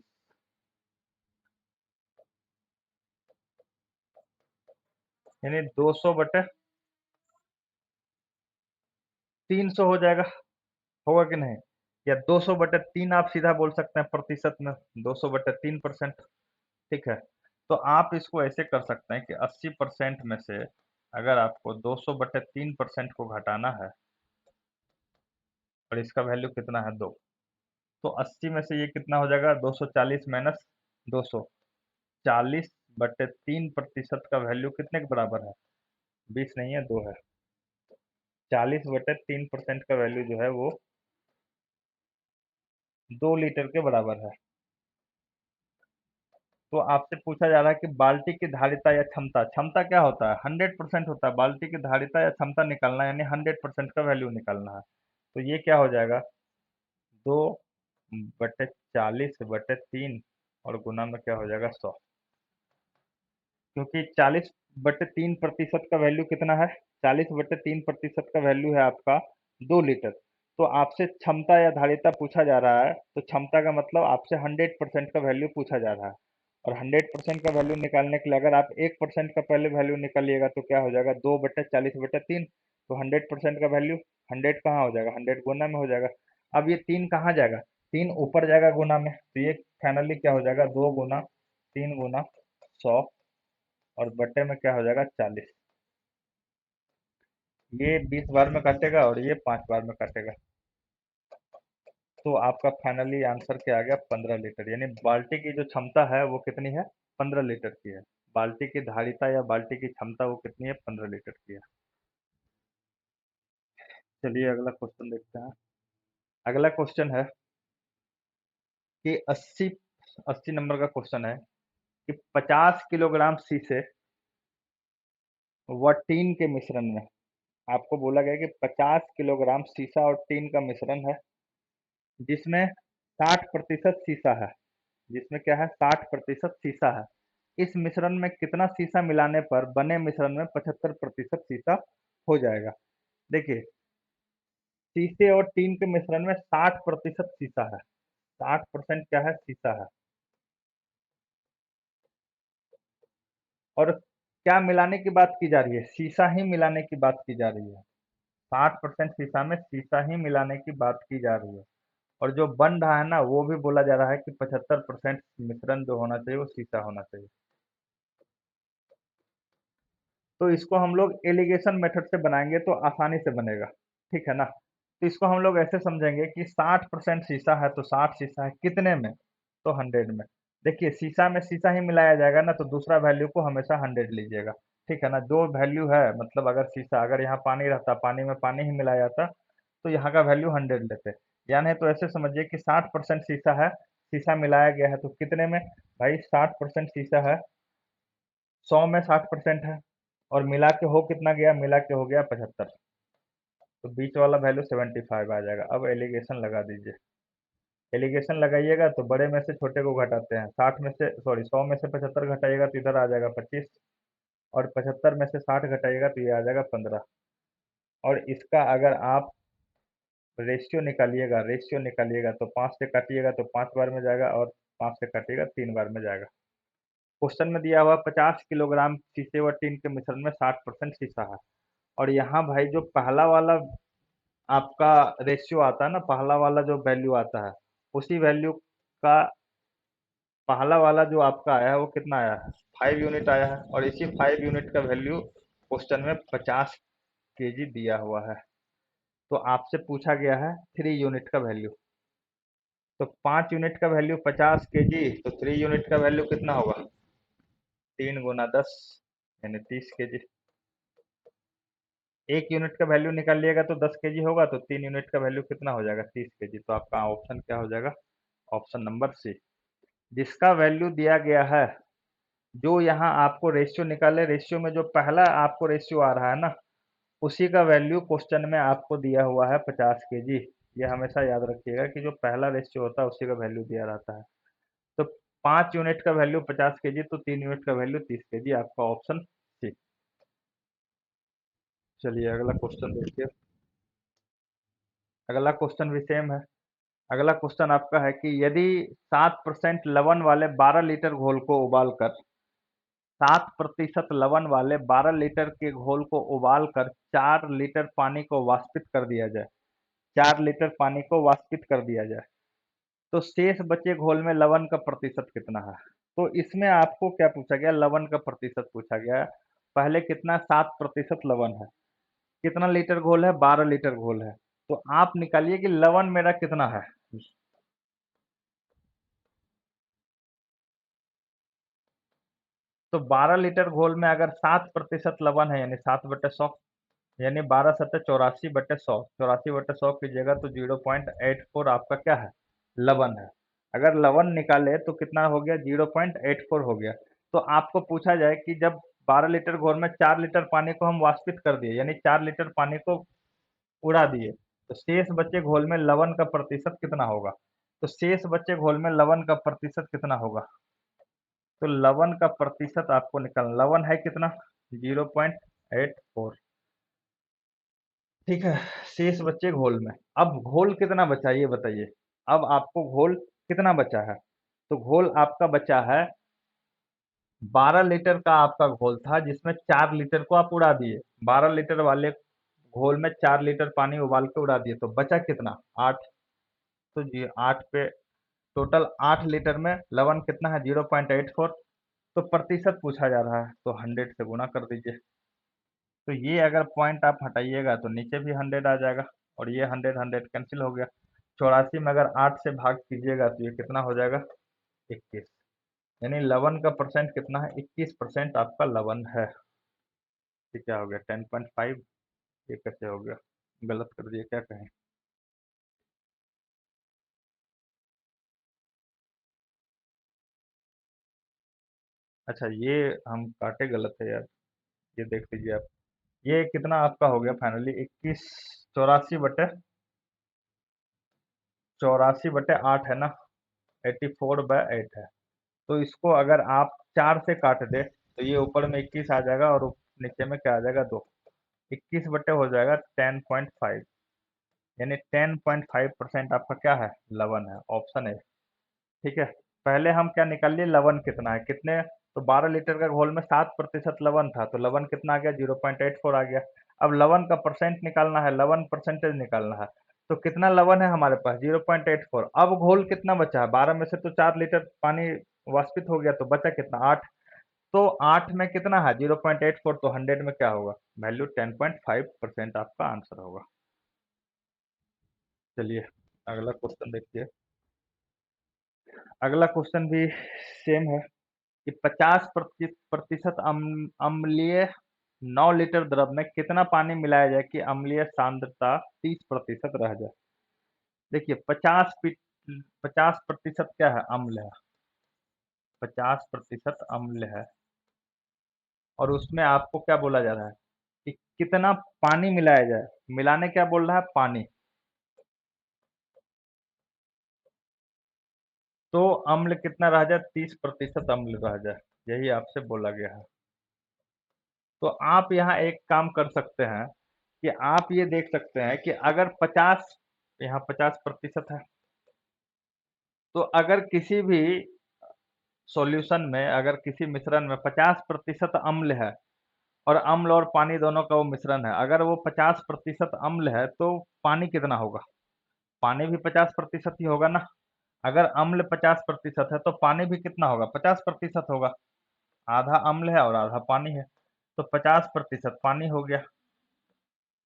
यानी 200/300 हो जाएगा, होगा कि नहीं। या 200/3 आप सीधा बोल सकते हैं प्रतिशत में, 200/3%। ठीक है, तो आप इसको ऐसे कर सकते हैं कि 80% में से अगर आपको 200/3% को घटाना है और इसका वैल्यू कितना है 2, तो 80 में से ये कितना हो जाएगा, 240 माइनस 200, 40/3% का वैल्यू कितने के बराबर है, 20 नहीं है 2 है। 40/3% का वैल्यू जो है वो 2 लीटर के बराबर है। तो आपसे पूछा जा रहा है कि बाल्टी की धारिता या क्षमता, क्षमता क्या होता है, 100% होता है, बाल्टी की धारिता या क्षमता निकालना है, यानी 100% का वैल्यू निकालना है। तो ये क्या हो जाएगा, 2/40/3 और गुना में क्या हो जाएगा 100, क्योंकि 40/3% का वैल्यू कितना है, 40/3% का वैल्यू है आपका 2 लीटर। तो आपसे क्षमता या धारिता पूछा जा रहा है, तो क्षमता का मतलब आपसे 100% का वैल्यू पूछा जा रहा है। और 100% का वैल्यू निकालने के लिए अगर आप 1% का पहले वैल्यू निकालिएगा तो क्या हो जाएगा, 2/40/3। तो 100% का वैल्यू 100 कहाँ हो जाएगा, 100 गुना में हो जाएगा। अब ये 3 कहाँ जाएगा, 3 ऊपर जाएगा गुना में, तो ये फाइनली क्या हो जाएगा, 2 गुना 3 गुना 100, और बट्टे में क्या हो जाएगा, 40। ये 20 बार में काटेगा और ये 5 बार में काटेगा। तो आपका फाइनली आंसर क्या आ गया, 15 लीटर। यानी बाल्टी की जो क्षमता है वो कितनी है, 15 लीटर की है। बाल्टी की धारिता या बाल्टी की क्षमता वो कितनी है, 15 लीटर की है। चलिए अगला क्वेश्चन देखते हैं। अगला क्वेश्चन है कि 80 नंबर का क्वेश्चन है कि 50 किलोग्राम शीशे व टीन के मिश्रण में, आपको बोला गया कि 50 किलोग्राम शीशा और टीन का मिश्रण है, जिसमें 60% शीशा है, जिसमें क्या है, 60% शीशा है। इस मिश्रण में कितना शीशा मिलाने पर बने मिश्रण में 75% शीशा हो जाएगा। देखिए, शीशे और टीन के मिश्रण में 60% शीशा है, 60% क्या है, शीशा है। और क्या मिलाने की बात की जा रही है, शीशा ही मिलाने की बात की जा रही है। 60% शीशा में शीशा ही मिलाने की बात की जा रही है। और जो बन रहा है ना, वो भी बोला जा रहा है कि 75% मिश्रण जो होना चाहिए वो शीशा होना चाहिए। तो इसको हम लोग एलिगेशन मेथड से बनाएंगे तो आसानी से बनेगा, ठीक है ना। तो इसको हम लोग ऐसे समझेंगे कि 60% शीशा है तो 60 शीशा है कितने में, तो 100 में। देखिए, शीशा में शीशा ही मिलाया जाएगा ना, तो दूसरा वैल्यू को हमेशा 100 लीजिएगा, ठीक है ना। जो वैल्यू है, मतलब अगर शीशा, अगर यहाँ पानी रहता, पानी में पानी ही मिलाया जाता, तो यहाँ का वैल्यू 100 लेते। यानी तो ऐसे समझिए कि 60% शीशा है, शीशा मिलाया गया है तो कितने में, भाई 60% शीशा है, 100 में 60% है, और मिला के हो कितना गया, मिला के हो गया 75। तो बीच वाला वैल्यू 75 आ जाएगा। अब एलिगेशन लगा दीजिए। एलिगेशन लगाइएगा तो बड़े में से छोटे को घटाते हैं, 60 में से, सॉरी, 100 में से 75 घटाइएगा तो इधर आ जाएगा 25, और 75 में से 60 घटाइएगा तो ये आ जाएगा 15। और इसका अगर आप रेशियो निकालिएगा तो 5 से काटिएगा तो 5 बार में जाएगा, और 5 से काटिएगा 3 बार में जाएगा। क्वेश्चन में दिया हुआ 50 किलोग्राम शीशे व टीन के मिश्रण में 60% शीशा है। और यहाँ भाई जो पहला वाला आपका रेशियो आता है ना, पहला वाला जो वैल्यू आता है, उसी वैल्यू का पहला वाला जो आपका आया है वो कितना आया है, 5 यूनिट आया है। और इसी 5 यूनिट का वैल्यू क्वेश्चन में 50 केजी दिया हुआ है। तो आपसे पूछा गया है 3 यूनिट का वैल्यू। तो 5 यूनिट का वैल्यू 50 केजी, तो 3 यूनिट का वैल्यू कितना होगा, 3 गुना 10, यानी 30 केजी। 1 यूनिट का वैल्यू निकालिएगा तो 10 केजी होगा, तो 3 यूनिट का वैल्यू कितना हो जाएगा, 30 केजी। तो आपका ऑप्शन क्या हो जाएगा, ऑप्शन नंबर सी। जिसका वैल्यू दिया गया है, जो यहाँ आपको रेशियो निकाले, रेशियो में जो पहला आपको रेशियो आ रहा है ना, उसी का वैल्यू क्वेश्चन में आपको दिया हुआ है 50 केजी। ये हमेशा याद रखिएगा कि जो पहला रेशियो होता है उसी का वैल्यू दिया रहता है। तो 5 यूनिट का वैल्यू 50 केजी, तो 3 यूनिट का वैल्यू 30 केजी, आपका ऑप्शन सी। चलिए अगला क्वेश्चन देखिए। अगला क्वेश्चन भी सेम है। अगला क्वेश्चन आपका है कि यदि 7% लवण वाले 12 लीटर घोल को उबालकर 7% लवण वाले 12 लीटर के घोल को उबालकर 4 लीटर पानी को वाष्पित कर दिया जाए, 4 लीटर पानी को वाष्पित कर दिया जाए, तो शेष बचे घोल में लवण का प्रतिशत कितना है। तो इसमें आपको क्या पूछा गया, लवण का प्रतिशत पूछा गया है। पहले कितना, 7% लवण है, कितना लीटर घोल है, 12 लीटर घोल है। तो आप निकालिए कि लवण मेरा कितना है। तो 12 लीटर घोल में अगर 7% लवण है, यानी 7/100, यानी 12×7 = 84/100, 84/100 कीजिएगा तो 0.84 आपका क्या है, लवण है। अगर लवण निकाले तो कितना हो गया, 0.84 हो गया। तो आपको पूछा जाए कि जब 12 लीटर घोल में 4 लीटर पानी को हम वाष्पित कर दिए, यानी 4 लीटर पानी को उड़ा दिए, तो शेष बचे घोल में लवण का प्रतिशत कितना होगा। तो शेष बचे घोल में लवण का प्रतिशत कितना होगा, तो लवण का प्रतिशत आपको निकालना, लवण है कितना, 0.84, ठीक है, शेष बच्चे घोल में। अब घोल कितना बचा ये बताइए। अब आपको घोल कितना बचा है? तो घोल आपका बचा है 12 लीटर का आपका घोल था, जिसमें 4 लीटर को आप उड़ा दिए। 12 लीटर वाले घोल में 4 लीटर पानी उबाल के उड़ा दिए, तो बचा कितना? 8। तो जी 8 पे टोटल 8 लीटर में लवण कितना है? 0.84। तो प्रतिशत पूछा जा रहा है, तो 100 से गुणा कर दीजिए। तो ये अगर पॉइंट आप हटाइएगा तो नीचे भी 100 आ जाएगा, और ये 100 कैंसिल हो गया। 84 में अगर 8 से भाग कीजिएगा तो ये कितना हो जाएगा? 21। यानी लवण का परसेंट कितना है? 21% आपका लवण है। ये क्या हो गया? 10.5। ये कैसे हो गया? गलत कर दिए, क्या कहें। अच्छा, ये हम काटे गलत है यार। ये देख लीजिए आप। ये कितना आपका हो गया फाइनली? 21। 84/8 है ना? 84/8 है। तो इसको अगर आप 4 से काट दे तो ये ऊपर में 21 आ जाएगा, और नीचे में क्या आ जाएगा? 2। 21 बटे हो जाएगा 10.5। यानी 10.5% आपका क्या है? लवण है। ऑप्शन है। ठीक है। पहले हम क्या निकाल लिए? लवण कितना है, कितने? तो 12 लीटर का घोल में 7% लवण था, तो लवण कितना आ गया? 0.84 आ गया। अब लवण का परसेंट निकालना है, लवण परसेंटेज निकालना है। तो कितना लवण है हमारे पास? 0.84। अब घोल कितना बचा है? 12 में से तो 4 लीटर पानी वाष्पित हो गया, तो बचा कितना? 8। तो 8 में कितना है? 0.84। तो 100 में क्या होगा? वैल्यू 10.5% आपका आंसर होगा। चलिए अगला क्वेश्चन देखिए। अगला क्वेश्चन भी सेम है कि 50% अम्लीय 9 लीटर द्रव में कितना पानी मिलाया जाए कि अम्लीय सांद्रता 30% रह जाए। देखिए 50% क्या है? अम्ल है। 50% अम्ल है, और उसमें आपको क्या बोला जा रहा है कि कितना पानी मिलाया जाए। मिलाने क्या बोल रहा है? पानी। तो अम्ल कितना रह जाए? 30% अम्ल रह जाए, यही आपसे बोला गया है। तो आप यहाँ एक काम कर सकते हैं कि आप ये देख सकते हैं कि अगर 50, यहाँ 50% है, तो अगर किसी भी सॉल्यूशन में, अगर किसी मिश्रण में 50% अम्ल है, और अम्ल और पानी दोनों का वो मिश्रण है, अगर वो 50% अम्ल है तो पानी कितना होगा? पानी भी 50% ही होगा ना। अगर अम्ल 50% है तो पानी भी कितना होगा? 50% होगा। आधा अम्ल है और आधा पानी है, तो 50% पानी हो गया।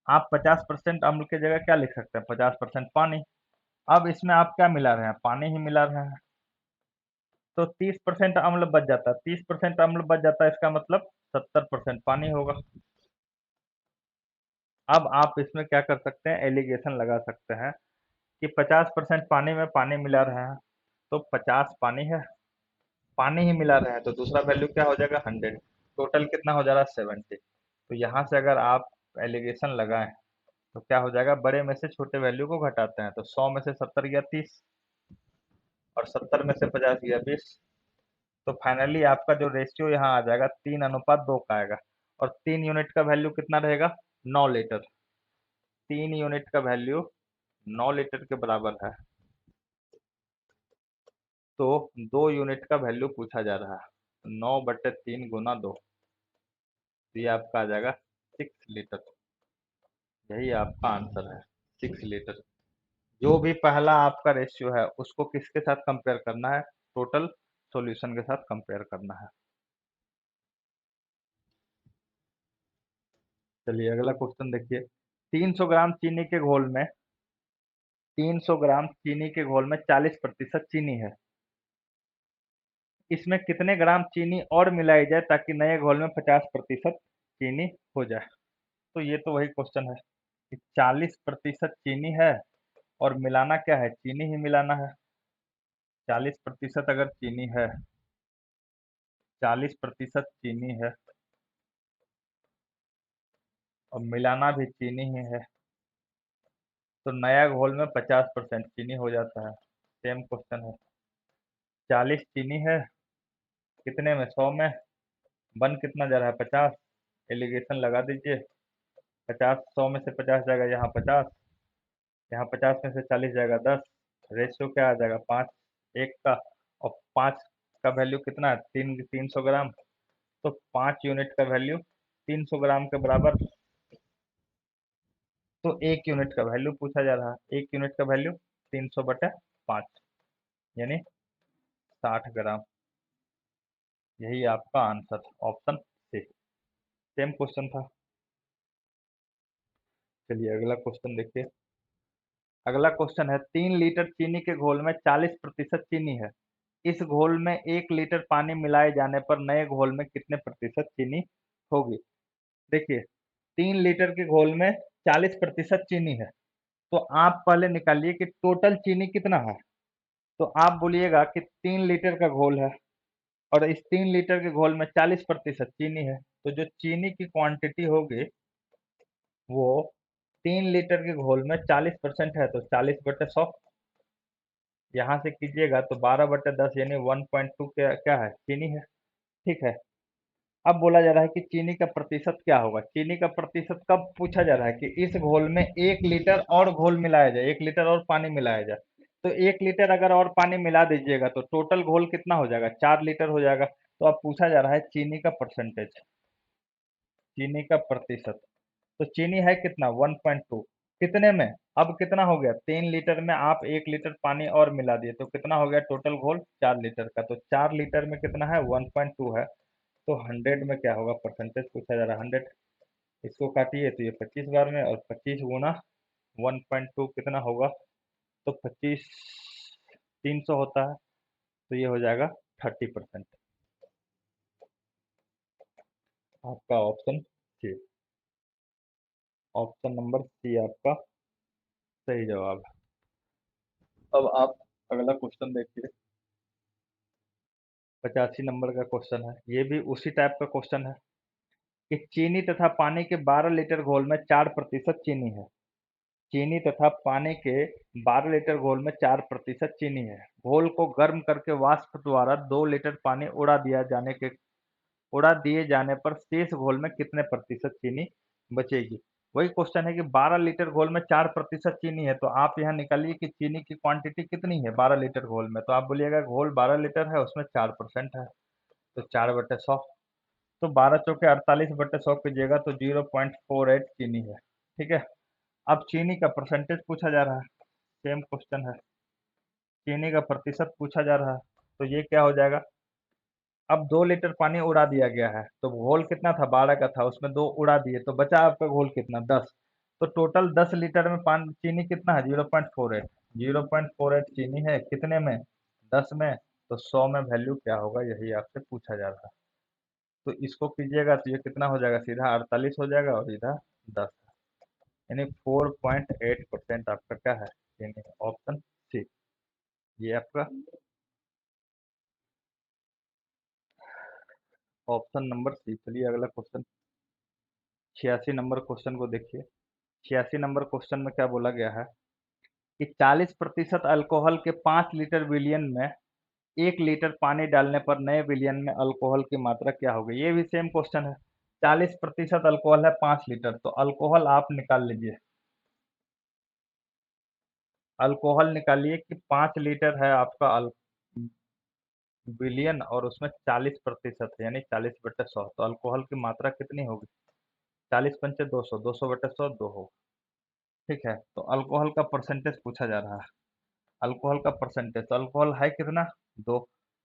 आप 50% अम्ल की जगह क्या लिख सकते हैं? 50% पानी। अब इसमें आप क्या मिला रहे हैं? पानी ही मिला रहे हैं। तो 30% अम्ल बच जाता है। 30% अम्ल बच जाता है, इसका मतलब 70% पानी होगा। अब आप इसमें क्या कर सकते हैं? एलिगेशन लगा सकते हैं कि 50% पानी में पानी मिला रहे हैं, तो 50 पानी है, पानी ही मिला रहे हैं, तो दूसरा वैल्यू क्या हो जाएगा? 100। टोटल कितना हो जा रहा है? 70। तो यहाँ से अगर आप एलिगेशन लगाएं तो क्या हो जाएगा? बड़े में से छोटे वैल्यू को घटाते हैं, तो 100 में से 70 गया 30, और 70 में से 50 गया 20। तो फाइनली आपका जो रेशियो यहाँ आ जाएगा 3:2 का आएगा। और 3 यूनिट का वैल्यू कितना रहेगा? 9 लीटर। 3 यूनिट का वैल्यू 9 लीटर के बराबर है। तो 2 यूनिट का वैल्यू पूछा जा रहा है। 9/3 × 2, तो ये आपका आ जाएगा 6 लीटर। यही आपका आंसर है, 6 लीटर। जो भी पहला आपका रेशियो है उसको किसके साथ कंपेयर करना है? टोटल सॉल्यूशन के साथ कंपेयर करना है। चलिए अगला क्वेश्चन देखिए। 300 ग्राम चीनी के घोल में 300 ग्राम चीनी के घोल में 40% चीनी है। इसमें कितने ग्राम चीनी और मिलाई जाए ताकि नए घोल में 50% चीनी हो जाए? तो ये तो वही क्वेश्चन है कि 40% चीनी है, और मिलाना क्या है? चीनी ही मिलाना है। 40% अगर चीनी है, 40% चीनी है, और मिलाना भी चीनी ही है, तो नया घोल में 50% चीनी हो जाता है। सेम क्वेश्चन है। 40 चीनी है, कितने में? 100 में। बन कितना जा रहा है? 50। एलिगेशन लगा दीजिए। 50, 100 में से 50 जाएगा यहाँ 50, यहाँ 50 में से 40 जाएगा 10। रेशियो क्या आ जाएगा 5 1 का। और 5 का वैल्यू कितना है 300 ग्राम। तो 5 यूनिट का वैल्यू 300 ग्राम के बराबर। तो 1 यूनिट का वैल्यू पूछा जा रहा है, 1 यूनिट का वैल्यू 300/5 यानी 60 ग्राम। यही आपका answer option C. Same question था। चलिए अगला क्वेश्चन देखिए। अगला क्वेश्चन है 3 लीटर चीनी के घोल में 40% चीनी है। इस घोल में 1 लीटर पानी मिलाए जाने पर नए घोल में कितने प्रतिशत चीनी होगी। देखिए 3 लीटर के घोल में 40% चीनी है। तो आप पहले निकालिए कि टोटल चीनी कितना है। तो आप बोलिएगा कि 3 लीटर का घोल है और इस 3 लीटर के घोल में 40% चीनी है। तो जो चीनी की क्वांटिटी होगी वो 3 लीटर के घोल में 40% है तो 40/100। यहाँ से कीजिएगा तो 12/10 यानी 1.2 क्या है चीनी है। ठीक है। अब बोला जा रहा है कि चीनी का प्रतिशत क्या होगा। चीनी का प्रतिशत कब पूछा जा रहा है कि इस घोल में 1 लीटर और घोल मिलाया जाए, 1 लीटर और पानी मिलाया जाए। तो 1 लीटर अगर और पानी मिला दीजिएगा तो टोटल घोल कितना हो जाएगा 4 लीटर हो जाएगा। तो अब पूछा जा रहा है चीनी का परसेंटेज, चीनी का प्रतिशत। तो चीनी है कितना 1.2 कितने में। अब कितना हो गया 3 लीटर में आप 1 लीटर पानी और मिला दिए तो कितना हो गया टोटल घोल 4 लीटर का। तो 4 लीटर में कितना है 1.2 है। तो 100 में क्या होगा परसेंटेज पूछा जा रहा है 100। इसको काटिए तो ये 25 बार में और 25 गुना 1.2 कितना होगा। तो 25 300 होता है। तो ये हो जाएगा 30%। आपका option C, option number C आपका सही जवाब है। अब आप अगला क्वेश्चन देखिए। 85 नंबर का क्वेश्चन है, ये भी उसी टाइप का क्वेश्चन है कि चीनी तथा पानी के 12 लीटर घोल में 4% चीनी है। चीनी तथा पानी के 12 लीटर घोल में 4% चीनी है। घोल को गर्म करके वाष्प द्वारा 2 लीटर पानी उड़ा दिए जाने पर शेष घोल में कितने प्रतिशत चीनी बचेगी। वही क्वेश्चन है कि 12 लीटर घोल में 4% चीनी है। तो आप यहाँ निकालिए कि चीनी की क्वांटिटी कितनी है 12 लीटर घोल में। तो आप बोलिएगा घोल 12 लीटर है उसमें 4% है तो 4/100। तो 12 चौके 48/100 कीजिएगा तो 0.48 चीनी है। ठीक है। अब चीनी का परसेंटेज पूछा जा रहा है, सेम क्वेश्चन है। चीनी का प्रतिशत पूछा जा रहा है। तो ये क्या हो जाएगा। अब 2 लीटर पानी उड़ा दिया गया है तो घोल कितना था 12 का था उसमें 2 उड़ा दिए तो बचा आपका घोल कितना 10। तो टोटल 10 लीटर में पानी चीनी कितना है 0.48। 0.48 चीनी है कितने में 10 में। तो 100 में वैल्यू क्या होगा यही आपसे पूछा जा रहा है। तो इसको कीजिएगा तो ये कितना हो जाएगा सीधा 48 हो जाएगा और इधर 10 यानी 4.8% आपका क्या है चीनी। ऑप्शन सी ये आपका ऑप्शन नंबर सी। चलिए अगला क्वेश्चन 86 नंबर क्वेश्चन को देखिए। 86 नंबर क्वेश्चन में क्या बोला गया है कि 40% अल्कोहल के 5 लीटर विलियन में 1 लीटर पानी डालने पर नए विलियन में अल्कोहल की मात्रा क्या होगी। ये भी सेम क्वेश्चन है। 40% अल्कोहल है 5 लीटर तो अल्कोहल आप निकाल लीजिए। अल्कोहल निकालिए कि 5 लीटर है आपका विलियन और उसमें 40% है यानी 40/100। तो अल्कोहल की मात्रा कितनी होगी 40×5 200, 200/100 2 होगा। ठीक है। तो अल्कोहल का परसेंटेज पूछा जा रहा है। अल्कोहल का परसेंटेज तो अल्कोहल है कितना 2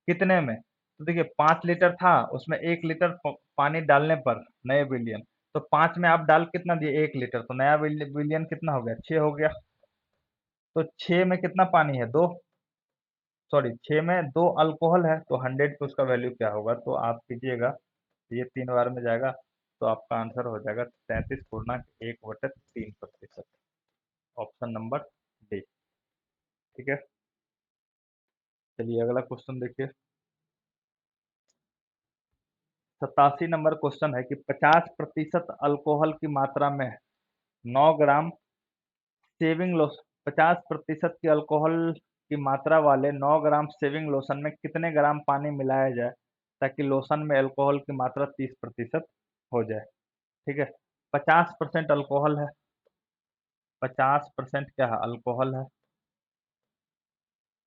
कितने में। तो देखिए 5 लीटर था उसमें 1 लीटर पानी डालने पर नए विलियन। तो 5 में आप डाल कितना दिए 1 लीटर तो नया विलियन कितना हो गया 6 हो गया। तो 6 में कितना पानी है 2, सॉरी 6 में 2 अल्कोहल है तो 100 पे उसका वैल्यू क्या होगा। तो आप कीजिएगा ये 3 बार में जाएगा तो आपका आंसर हो जाएगा 33/1/3%। Option number D. ठीक है। चलिए अगला क्वेश्चन देखिए। 87 नंबर क्वेश्चन है कि 50% अल्कोहल की मात्रा में 9 ग्राम सेविंग लोशन 50% की अल्कोहल की मात्रा वाले 9 ग्राम सेविंग लोशन में कितने ग्राम पानी मिलाया जाए ताकि लोशन में अल्कोहल की मात्रा 30% हो जाए। ठीक है। 50% अल्कोहल है, 50% क्या है, अल्कोहल है।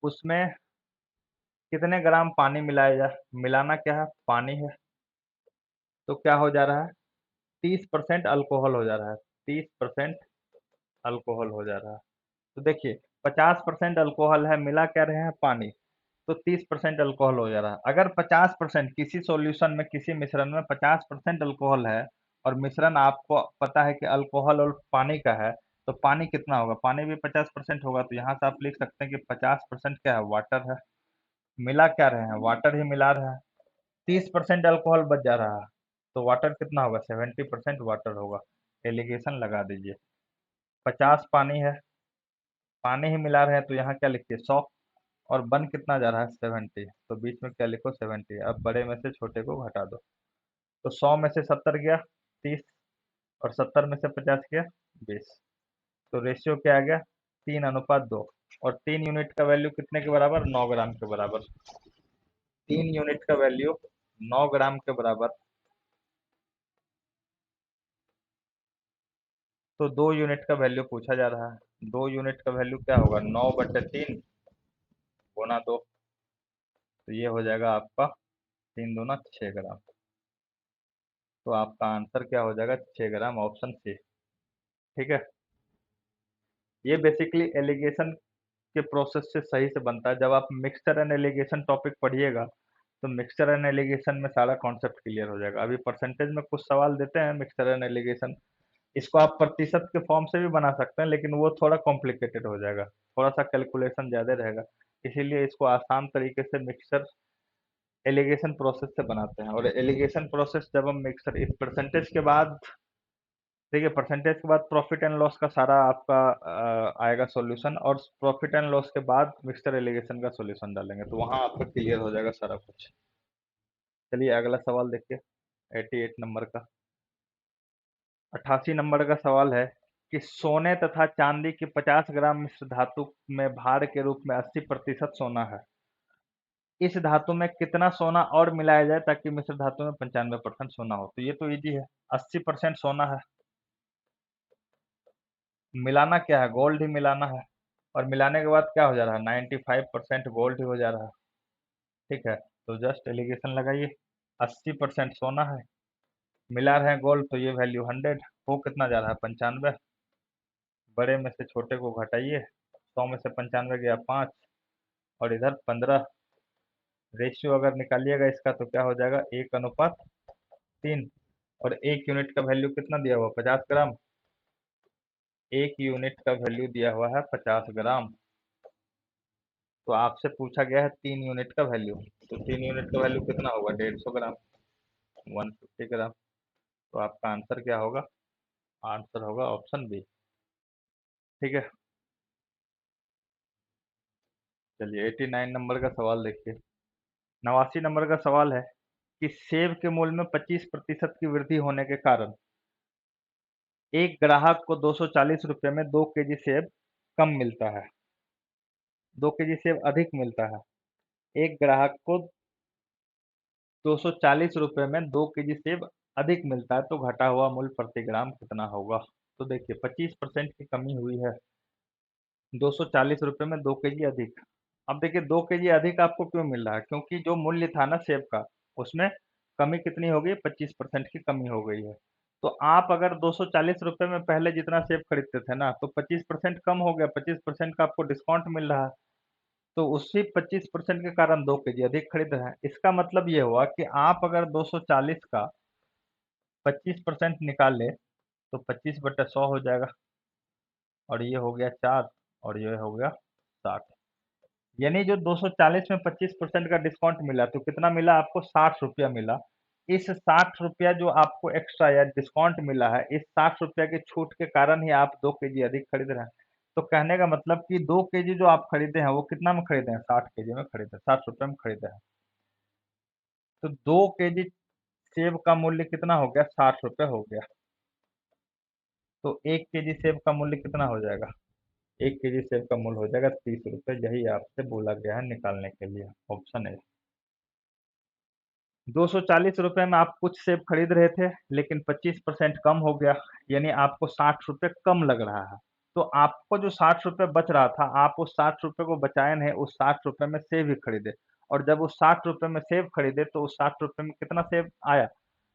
उसमें कितने ग्राम पानी मिलाया जाए, मिलाना क्या है, पानी है। तो क्या हो जा रहा है, 30% अल्कोहल हो जा रहा है, 30% अल्कोहल हो जा रहा है। तो देखिए 50% अल्कोहल है, मिला क्या रहे हैं, पानी। तो 30% अल्कोहल हो जा रहा है। अगर 50% किसी सॉल्यूशन में, किसी मिश्रण में 50% अल्कोहल है, और मिश्रण आपको पता है कि अल्कोहल और पानी का है, तो पानी कितना होगा, पानी भी 50% होगा। तो यहाँ से आप लिख सकते हैं कि 50% क्या है, वाटर है। मिला क्या रहे हैं, वाटर ही मिला रहे हैं। 30% अल्कोहल बच जा रहा है, तो वाटर कितना होगा, 70% वाटर होगा। एलिगेशन लगा दीजिए। 50 पानी है, पानी ही मिला रहे हैं, तो यहाँ क्या लिखिए, 100। और बन कितना जा रहा है, 70। तो बीच में क्या लिखो, 70। अब बड़े में से छोटे को घटा दो। तो 100 में से 70 गया, 30। और 70 में से 50 गया, 20। तो रेशियो क्या आ गया, 3:2। और 3 यूनिट का वैल्यू कितने के बराबर, 9 ग्राम के बराबर। 3 यूनिट का वैल्यू 9 ग्राम के बराबर। तो 2 यूनिट का वैल्यू पूछा जा रहा है। 2 यूनिट का वैल्यू क्या होगा, 9/3 गुना 2। तो ये हो जाएगा आपका 3 दूना 6 ग्राम। तो आपका आंसर क्या हो जाएगा, 6 ग्राम, ऑप्शन सी। ठीक है। ये बेसिकली एलिगेशन के प्रोसेस से सही से बनता है। जब आप मिक्सचर एंड एलिगेशन टॉपिक पढ़िएगा, तो मिक्सचर एंड एलिगेशन में सारा कॉन्सेप्ट क्लियर हो जाएगा। अभी परसेंटेज में कुछ सवाल देते हैं मिक्सचर एंड एलिगेशन, इसको आप प्रतिशत के फॉर्म से भी बना सकते हैं, लेकिन वो थोड़ा कॉम्प्लिकेटेड हो जाएगा, थोड़ा सा कैलकुलेशन ज़्यादा रहेगा। इसीलिए इसको आसान तरीके से मिक्सचर एलिगेशन प्रोसेस से बनाते हैं। और एलिगेशन प्रोसेस जब हम मिक्सचर इस परसेंटेज के बाद, देखिए परसेंटेज के बाद प्रॉफिट एंड लॉस का सारा आपका आएगा सॉल्यूशन, और प्रॉफिट एंड लॉस के बाद मिक्सचर एलिगेशन का सॉल्यूशन डालेंगे, तो वहां आपका क्लियर हो जाएगा सारा कुछ। चलिए अगला सवाल देखिए, 88 नंबर का। 88 नंबर का सवाल है कि सोने तथा चांदी की 50 ग्राम मिश्र धातु में भार के रूप में 80% सोना है। इस धातु में कितना सोना और मिलाया जाए ताकि मिश्र धातु में 95% सोना हो। तो ये तो इजी है, 80% सोना है, मिलाना क्या है, गोल्ड ही मिलाना है। और मिलाने के बाद क्या हो जा रहा है, 95% गोल्ड ही हो जा रहा है। ठीक है, तो जस्ट एलिगेशन लगाइए। 80% सोना है, मिला रहे हैं गोल्ड, तो ये वैल्यू 100 हो कितना जा रहा है, 95। बड़े में से छोटे को घटाइए, 100 में से 95 गया 5, और इधर 15। रेशियो अगर निकालिएगा इसका तो क्या हो जाएगा, 1:3। और 1 यूनिट का वैल्यू कितना दिया हुआ, 50 ग्राम। 1 यूनिट का वैल्यू दिया हुआ है 50 ग्राम। तो आपसे पूछा गया है 3 यूनिट का वैल्यू। तो 3 यूनिट का वैल्यू कितना होगा, 150 ग्राम, 150 ग्राम। तो आपका आंसर क्या होगा, आंसर होगा ऑप्शन बी। ठीक है। चलिए 89 नंबर का सवाल देखिए। 89 नंबर का सवाल है कि सेब के मूल्य में 25% की वृद्धि होने के कारण एक ग्राहक को 240 रुपये में 2 केजी सेब कम मिलता है, 2 केजी सेब अधिक मिलता है। एक ग्राहक को 240 रुपये में 2 केजी सेब अधिक मिलता है, तो घटा हुआ मूल्य प्रति ग्राम कितना होगा। तो देखिए 25% की कमी हुई है, 240 रुपये में 2 केजी अधिक। अब देखिए 2 केजी अधिक आपको क्यों मिल रहा है, क्योंकि जो मूल्य था ना सेब का, उसमें कमी कितनी हो गई, 25% की कमी हो गई है। तो आप अगर 240 रुपये में पहले जितना सेब खरीदते थे ना, तो 25% कम हो गया, 25% का आपको डिस्काउंट मिल रहा है। तो उसी 25% के कारण 2 केजी अधिक खरीद रहे हैं। इसका मतलब ये हुआ कि आप अगर 240 का 25% निकाल ले, तो 25/100 हो जाएगा, और ये हो गया 4, और ये हो गया 60। यानी जो 240 में 25% का डिस्काउंट मिला, तो कितना मिला आपको, 60 रुपया मिला। इस 60 रुपया जो आपको एक्स्ट्रा या डिस्काउंट मिला है, इस 60 रुपया की छूट के कारण ही आप 2 केजी अधिक खरीद रहे हैं। तो कहने का मतलब कि 2 केजी जो आप खरीदे हैं, वो कितना में खरीदे हैं, 60 केजी में खरीदे, 60 रुपये में खरीदे हैं। तो 2 केजी सेब का मूल्य कितना हो गया, 60 रुपये हो गया। तो 1 केजी सेब का मूल्य कितना हो जाएगा, 1 केजी सेब का मूल्य हो जाएगा 30 रुपये। यही आपसे बोला गया है निकालने के लिए, ऑप्शन है। ₹240 में आप कुछ सेब खरीद रहे थे, लेकिन 25% कम हो गया, यानी आपको ₹60 कम लग रहा है। तो आपको जो ₹60 बच रहा था, आप उस ₹60 को बचाए नहीं, उस ₹60 में सेब ही खरीदे। और जब उस ₹60 में सेब खरीदे, तो उस ₹60 में कितना सेब आया?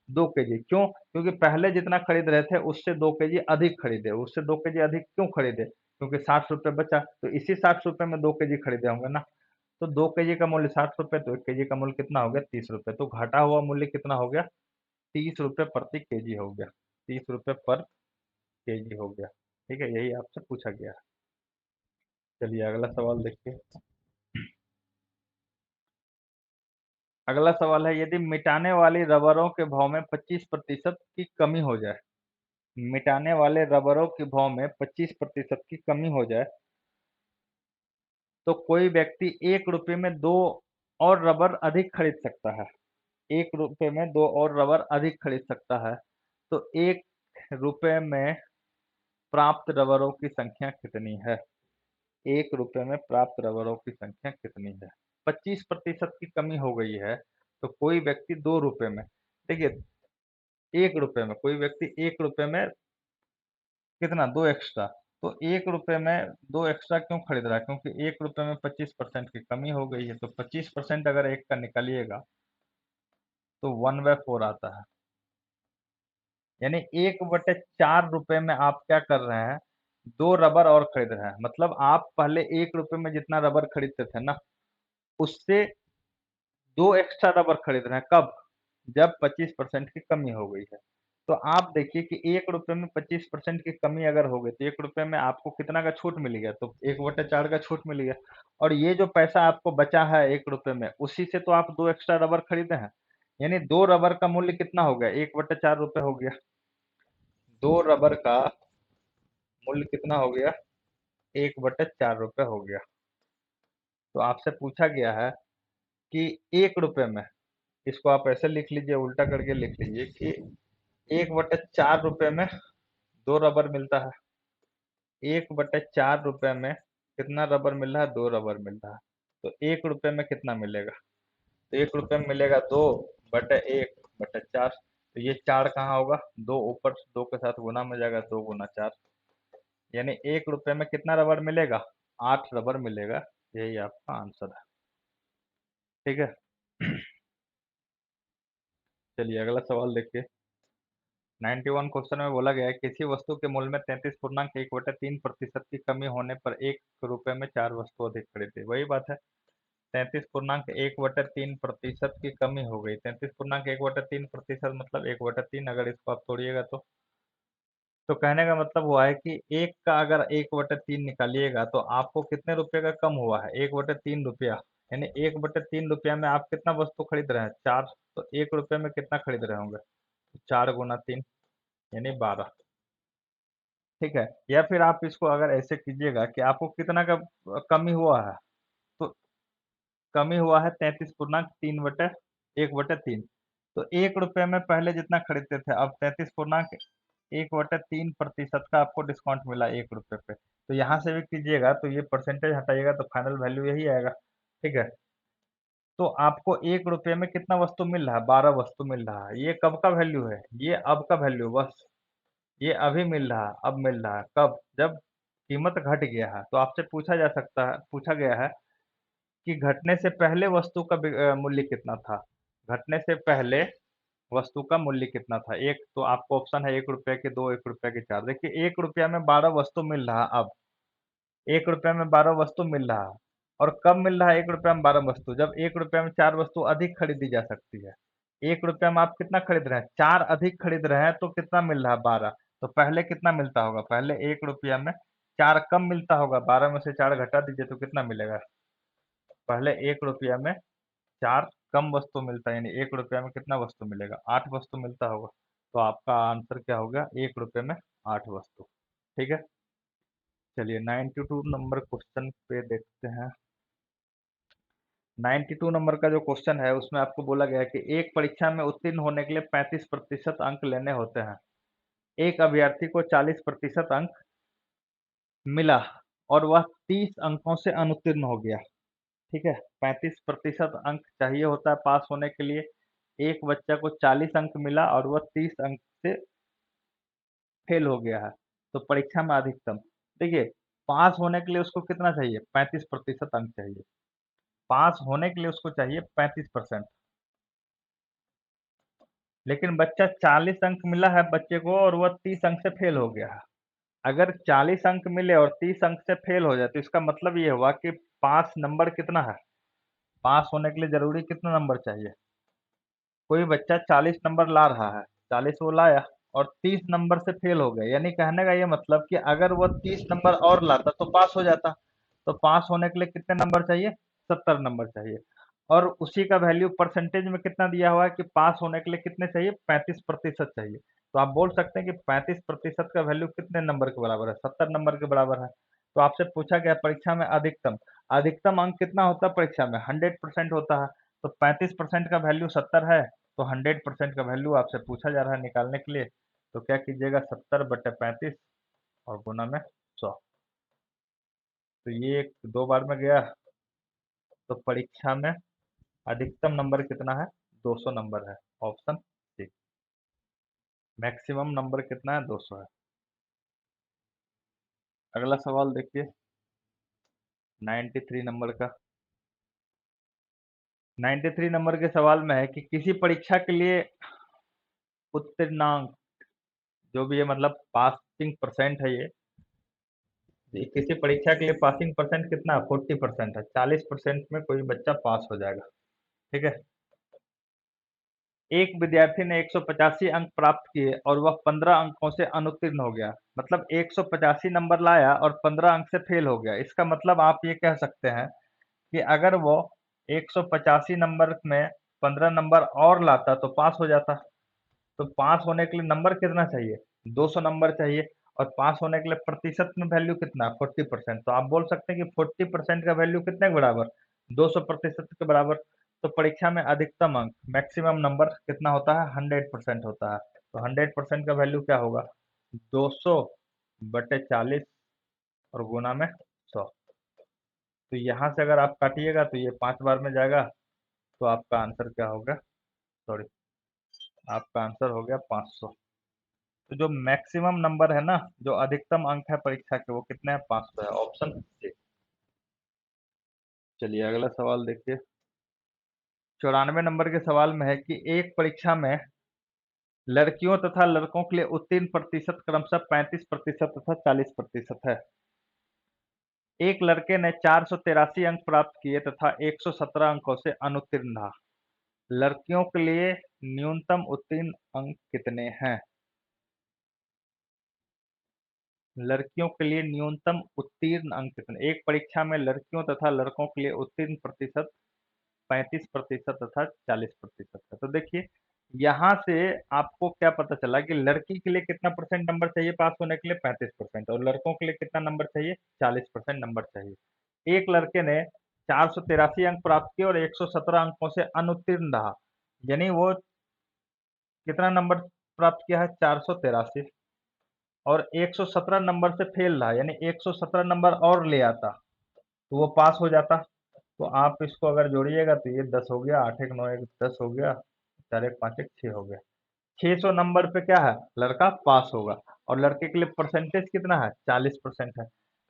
2 केजी। क्यों? क्योंकि पहले जितना खरीद रहे थे, उससे 2 केजी अधिक खरीदे। उससे 2 केजी अधिक क्यों खरीदे? क्योंकि ₹60 बचा, तो इसी ₹60 में 2 केजी खरीदे होंगे ना। तो 2 केजी का मूल्य ₹60, तो 1 केजी का मूल्य कितना हो गया? ₹30। तो घटा हुआ मूल्य कितना हो गया? ₹30 प्रति केजी हो गया। ₹30 पर केजी हो गया। ठीक है, यही आपसे पूछा गया है। चलिए अगला सवाल देखिए। अगला सवाल है, यदि मिटाने वाली रबरों के भाव में 25% की कमी हो जाए, मिटाने वाले रबरों के भाव में 25% की कमी हो जाए, तो कोई व्यक्ति ₹1 में 2 और रबर अधिक खरीद सकता है। ₹1 में 2 और रबर अधिक खरीद सकता है। तो ₹1 में प्राप्त रबरों की संख्या कितनी है? ₹1 में प्राप्त रबरों की संख्या कितनी है? 25% की कमी हो गई है, तो कोई व्यक्ति ₹2 में, देखिए ₹1 में, कोई व्यक्ति ₹1 में कितना 2 एक्स्ट्रा, तो ₹1 में 2 एक्स्ट्रा क्यों खरीद रहा है? क्योंकि ₹1 में 25% की कमी हो गई है, तो 25% अगर 1 का निकालिएगा, तो 1/4 आता है। यानी ₹1/4 में आप क्या कर रहे हैं? 2 रबर और खरीद रहे हैं। मतलब आप पहले ₹1 में जितना रबर खरीदते थे ना, उससे 2 एक्स्ट्रा रबर खरीद रहे हैं। कब? जब 25% की कमी हो गई है। तो आप देखिए कि ₹1 में 25% की कमी अगर हो गई, तो ₹1 में आपको कितना का छूट मिल गया? तो 1/4 का छूट मिल गया। और ये जो पैसा आपको बचा है ₹1 में, उसी से तो आप 2 एक्स्ट्रा रबर खरीदे हैं। यानी 2 रबर का मूल्य कितना हो गया? ₹1/4 हो गया। 2 रबर का मूल्य कितना हो गया? ₹1/4 हो गया। तो आपसे पूछा गया है कि ₹1 में, इसको आप ऐसे लिख लीजिए, उल्टा करके लिख लीजिए कि ₹1/4 में 2 रबर मिलता है। ₹1/4 में कितना रबर मिल रहा है? 2 रबर मिल रहा है। तो ₹1 में कितना मिलेगा? तो ₹1 में मिलेगा 2/1/4। तो ये 4 कहाँ होगा? 2 ऊपर 2 के साथ गुना में जाएगा, 2 गुना 4, यानी ₹1 में कितना रबर मिलेगा? 8 रबर मिलेगा। यही आपका आंसर है। ठीक है। चलिए अगला सवाल देखिए। 91 क्वेश्चन में बोला गया है, किसी वस्तु के मूल्य में 33.1/3% की कमी होने पर ₹1 में 4 वस्तु अधिक खरीदे। वही बात है, 33.1/3% की कमी हो गई। 33.1/3% मतलब 1/3, अगर इसको आप तोड़िएगा तो कहने का मतलब हुआ है कि एक का अगर 1/3 निकालिएगा, तो आपको कितने रुपए का कम हुआ है? 1/3 रुपया। यानी 1/3 रुपया में आप कितना वस्तु खरीद रहे हैं? 4। तो ₹1 में कितना खरीद रहे होंगे? 4 गुना 3, यानी 12। ठीक है। या फिर आप इसको अगर ऐसे कीजिएगा कि आपको कितना का कमी हुआ है, तो कमी हुआ है 33.3/1/3। तो ₹1 में पहले जितना खरीदते थे, अब 33.1/3% का आपको डिस्काउंट मिला ₹1 पे। तो यहाँ से भी कीजिएगा, तो ये परसेंटेज हटाइएगा, तो फाइनल वैल्यू यही आएगा। ठीक है। तो आपको ₹1 में कितना वस्तु मिल रहा है? 12 वस्तु मिल रहा है। ये कब का वैल्यू है? ये अब का वैल्यू, बस ये अभी मिल रहा है, अब मिल रहा है। कब? जब कीमत घट गया है। तो आपसे पूछा गया है कि घटने से पहले वस्तु का मूल्य कितना था? घटने से पहले वस्तु का मूल्य कितना था? एक तो आपको ऑप्शन है ₹1 के, 2 ₹1 के, 4। देखिए ₹1 में 12 वस्तु मिल रहा है अब। ₹1 में 12 वस्तु मिल रहा है। और कब मिल रहा है ₹1 में 12 वस्तु? जब ₹1 में 4 वस्तु अधिक खरीदी जा सकती है। ₹1 में आप कितना खरीद रहे हैं? 4 अधिक खरीद रहे हैं, तो कितना मिल रहा है? 12। तो पहले कितना मिलता होगा? पहले ₹1 में 4 कम मिलता होगा। 12 में से 4 घटा दीजिए, तो कितना मिलेगा? पहले ₹1 में 4 कम वस्तु मिलता है, यानी ₹1 में कितना वस्तु मिलेगा? 8 वस्तु मिलता होगा। तो आपका आंसर क्या हो गया? ₹1 में 8 वस्तु। ठीक है। चलिए 92 नंबर क्वेश्चन पे देखते हैं। 92 नंबर का जो क्वेश्चन है, उसमें आपको बोला गया है कि एक परीक्षा में उत्तीर्ण होने के लिए 35% अंक लेने होते हैं। एक अभ्यर्थी को 40% अंक मिला और वह 30 अंकों से अनुत्तीर्ण हो गया। ठीक है। 35% अंक चाहिए होता है पास होने के लिए। एक बच्चा को 40 अंक मिला और वह 30 अंक से फेल हो गया है, तो परीक्षा में अधिकतम, देखिए, पास होने के लिए उसको कितना चाहिए, 35% अंक चाहिए। पास होने के लिए उसको चाहिए 35%। लेकिन बच्चा 40 अंक मिला है बच्चे को और वह 30 अंक से फेल हो गया है। अगर 40 अंक मिले और 30 अंक से फेल हो जाए तो इसका मतलब ये हुआ कि पास नंबर कितना है, पास होने के लिए जरूरी कितना नंबर चाहिए। कोई बच्चा 40 नंबर ला रहा है, 40 वो लाया और 30 नंबर से फेल हो गया, यानी कहने का ये मतलब कि अगर वो 30 नंबर और लाता तो पास हो जाता। तो पास होने के लिए कितने नंबर चाहिए, 70 नंबर चाहिए। और उसी का वैल्यू परसेंटेज में कितना दिया हुआ है कि पास होने के लिए कितने चाहिए, 35% चाहिए। तो आप बोल सकते हैं कि 35% का वैल्यू कितने नंबर के बराबर है, 70 नंबर के बराबर है। तो आपसे पूछा गया परीक्षा में अधिकतम, अधिकतम अंक कितना होता है परीक्षा में, 100% होता है। तो 35% का वैल्यू 70 है, तो 100% का वैल्यू आपसे पूछा जा रहा है निकालने के लिए। तो क्या कीजिएगा, 70/35 और गुना में 100। तो ये एक दो बार में गया। तो परीक्षा में अधिकतम नंबर कितना है, 200 नंबर है, ऑप्शन सी। मैक्सिमम नंबर कितना है, 200 है। अगला सवाल देखिए, 93 नंबर का। 93 नंबर के सवाल में है कि किसी परीक्षा के लिए उत्तीर्णांक, जो भी है मतलब पासिंग परसेंट है ये किसी परीक्षा के लिए पासिंग परसेंट कितना है, 40% है। 40% में कोई बच्चा पास हो जाएगा, ठीक है। एक विद्यार्थी ने 185 अंक प्राप्त किए और वह 15 अंकों से अनुत्तीर्ण हो गया, मतलब 185 नंबर लाया और 15 अंक से फेल हो गया। इसका मतलब आप ये कह सकते हैं कि अगर वो 185 नंबर में 15 नंबर और लाता तो पास हो जाता। तो पास होने के लिए नंबर कितना चाहिए, 200 नंबर चाहिए। और पास होने के लिए प्रतिशत में वैल्यू कितना, 40%। तो आप बोल सकते हैं कि 40% का वैल्यू कितने के बराबर, 200% के बराबर। तो परीक्षा में अधिकतम अंक, मैक्सिमम नंबर कितना होता है, 100% होता है। तो 100% का वैल्यू क्या होगा, 200/40 और गुना में 100। तो यहाँ से अगर आप काटिएगा तो ये 5 बार में जाएगा। तो आपका आंसर क्या होगा, सॉरी, आपका आंसर हो गया 500। तो जो मैक्सिमम नंबर है ना, जो अधिकतम अंक है परीक्षा के, वो कितने हैं, 500 है, ऑप्शन सी। चलिए अगला सवाल देखिए, 94 नंबर के सवाल में है कि एक परीक्षा में लड़कियों तथा लड़कों के लिए उत्तीर्ण प्रतिशत क्रमशः 35% तथा 40% है। एक लड़के ने 483 अंक प्राप्त किए तथा 117 अंकों से अनुत्तीर्ण रहा। लड़कियों के लिए न्यूनतम उत्तीर्ण अंक कितने हैं, लड़कियों के लिए न्यूनतम उत्तीर्ण अंक कितने, एक परीक्षा में लड़कियों तथा लड़कों के लिए उत्तीर्ण प्रतिशत 35% तथा 40% है। तो देखिए, यहाँ से आपको क्या पता चला कि लड़की के लिए कितना परसेंट नंबर चाहिए पास होने के लिए, 35%, और लड़कों के लिए कितना नंबर चाहिए, 40% नंबर चाहिए। एक लड़के ने 483 अंक प्राप्त किए और 117 अंकों से अनुत्तीर्ण रहा, यानी वो कितना नंबर प्राप्त किया है, 483, और 117 नंबर से फेल रहा, यानी 117 नंबर और ले आता तो वो पास हो जाता। तो आप इसको अगर जोड़िएगा तो ये 10 हो गया, 8 एक 9 एक 10 हो गया, 4 एक 5 एक 6 हो गया। 600 नंबर पे क्या है, लड़का पास होगा। और लड़के के लिए परसेंटेज कितना है, 40% है,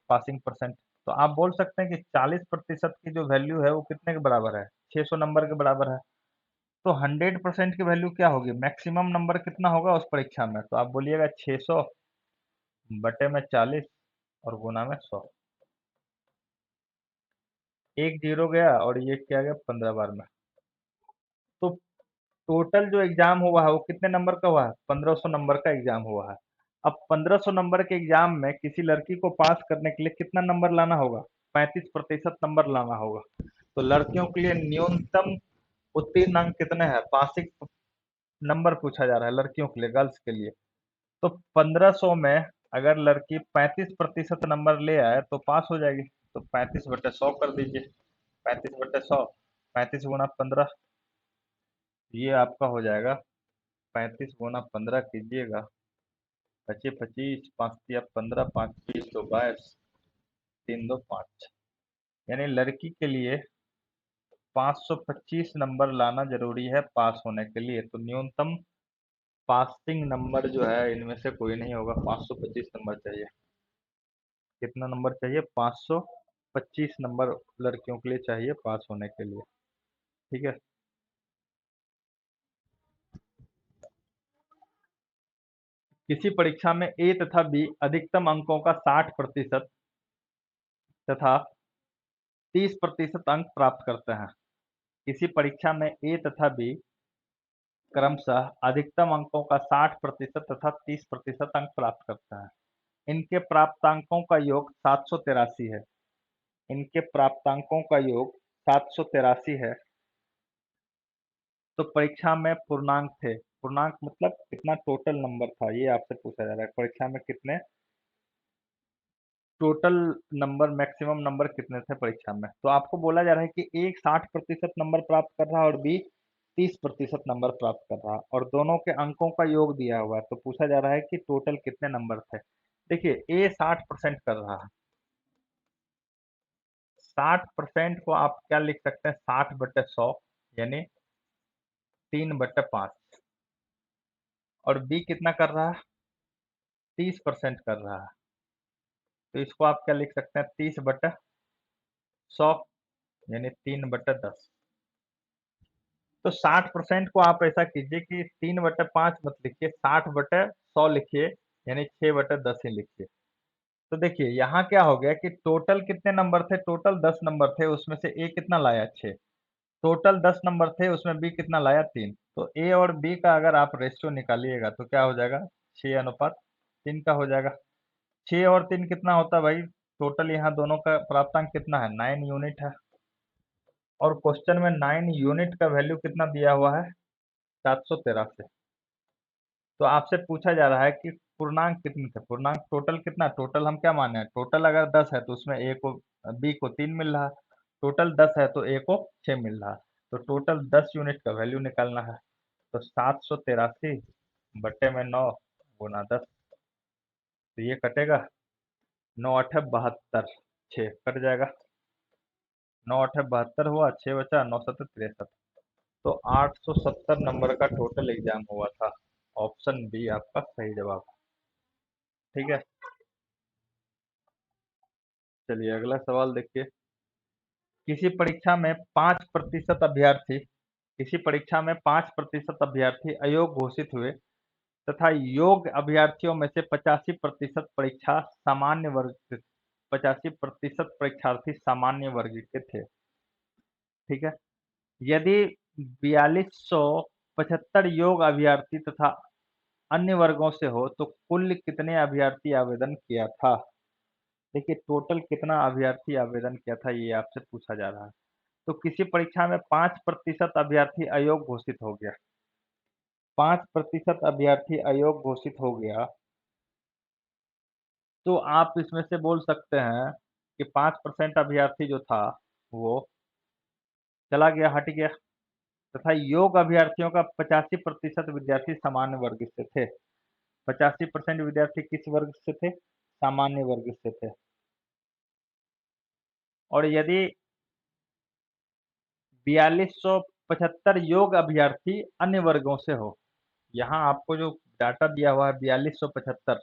पासिंग परसेंट। तो आप बोल सकते हैं कि 40% की जो वैल्यू है वो कितने के बराबर है, 600 नंबर के बराबर है। तो 100% की वैल्यू क्या होगी, मैक्सिमम नंबर कितना होगा उस परीक्षा में, तो आप बोलिएगा 600/40 और गुना में 100। एक जीरो गया और ये क्या गया 15 बार में। तो टोटल जो एग्जाम हुआ है वो कितने नंबर का हुआ है, 1500 नंबर का एग्जाम हुआ है। अब 1500 नंबर के एग्जाम में किसी लड़की को पास करने के लिए कितना नंबर लाना होगा, 35% नंबर लाना होगा। तो लड़कियों के लिए न्यूनतम उत्तीर्ण अंक कितने हैं, पासिंग नंबर पूछा जा रहा है लड़कियों के लिए, गर्ल्स के लिए। तो 1500 में अगर लड़की 35% नंबर ले आए तो पास हो जाएगी। तो 35/100 कर दीजिए, 35/100, 35 × 15, ये आपका हो जाएगा, 35 × 15 कीजिएगा, 25 5 तिया 15, 5 20 2 22, 3 2 5, यानी लड़की के लिए 525 नंबर लाना जरूरी है पास होने के लिए। तो न्यूनतम पासिंग नंबर जो है इनमें से कोई नहीं होगा, 525 नंबर चाहिए। कितना नंबर चाहिए? 525 नंबर लड़कियों के लिए चाहिए पास होने के लिए। ठीक है। किसी परीक्षा में ए तथा बी अधिकतम अंकों का 60% तथा 30% अंक प्राप्त करते हैं। किसी परीक्षा में ए तथा बी क्रमशः अधिकतम अंकों का 60% तथा 30% अंक प्राप्त करते हैं। इनके प्राप्तांकों का योग 783 है। इनके प्राप्तांकों का योग 783 है। तो परीक्षा में पूर्णांक थे, पूर्णांक मतलब कितना टोटल नंबर था, ये आपसे पूछा जा रहा है। परीक्षा में कितने टोटल नंबर, मैक्सिमम नंबर कितने थे परीक्षा में? तो आपको बोला जा रहा है कि एक 60% नंबर प्राप्त कर रहा है और बी 30% नंबर प्राप्त कर रहा है, और दोनों के अंकों का योग दिया हुआ है। तो पूछा जा रहा है कि टोटल कितने नंबर थे। देखिए, ए 60% कर रहा है। 60% को आप क्या लिख सकते हैं? 60/100 यानी 3/5। और बी कितना कर रहा है? 30% कर रहा है। तो इसको आप क्या लिख सकते हैं? 30/100 यानी 3/10। तो 60% को आप ऐसा कीजिए कि 3/5 मत लिखिए, 60/100 लिखिए, यानी 6/10 ही लिखिए। तो देखिए यहाँ क्या हो गया कि टोटल कितने नंबर थे? टोटल 10 नंबर थे, उसमें से ए कितना लाया? 6। टोटल 10 नंबर थे, उसमें बी कितना लाया? 3। तो ए और बी का अगर आप रेशियो निकालिएगा तो क्या हो जाएगा? 6:3 का हो जाएगा। 6 और 3 कितना होता है भाई? टोटल यहाँ दोनों का प्राप्तांक कितना है? 9 यूनिट है। और क्वेश्चन में 9 यूनिट का वैल्यू कितना दिया हुआ है? 783। तो आपसे पूछा जा रहा है कि पूर्णांक कितने थे? पूर्णांक टोटल कितना? टोटल हम क्या माने हैं? टोटल अगर 10 है तो उसमें ए को, बी को 3 मिल रहा है। टोटल 10 है तो ए को 6 मिल रहा है। तो टोटल 10 यूनिट का वैल्यू निकालना है। तो 783/9 गुना 10, तो ये कटेगा। 9×8 = 72, 6 कट जाएगा। 9×8 = 72 हुआ, 6 बचा, 9×7 = 63। तो 870 नंबर का टोटल एग्जाम हुआ था। ऑप्शन बी आपका सही जवाब। ठीक है। चलिए अगला सवाल देखिए। किसी परीक्षा में 5% अभ्यर्थी किसी परीक्षा में 5% अभ्यर्थी अयोग्य घोषित हुए तथा योग्य अभ्यर्थियों में से 85% परीक्षार्थी सामान्य वर्ग के थे। ठीक है। यदि 4275 योग्य अभ्यर्थी तथा अन्य वर्गों से हो तो कुल कितने अभ्यर्थी आवेदन किया था? देखिए, टोटल कितना अभ्यर्थी आवेदन किया था ये आपसे पूछा जा रहा है। तो किसी परीक्षा में 5% अभ्यर्थी अयोग्य घोषित हो गया। 5% अभ्यर्थी अयोग्य घोषित हो गया, तो आप इसमें से बोल सकते हैं कि 5% अभ्यर्थी जो था वो चला गया, हट गया। तथा योग्य अभ्यर्थियों का 85% विद्यार्थी सामान्य वर्ग से थे। 85% विद्यार्थी किस वर्ग से थे? सामान्य वर्ग से थे। और यदि 4275 योग्य अभ्यर्थी अन्य वर्गों से हो, यहाँ आपको जो डाटा दिया हुआ है 4275,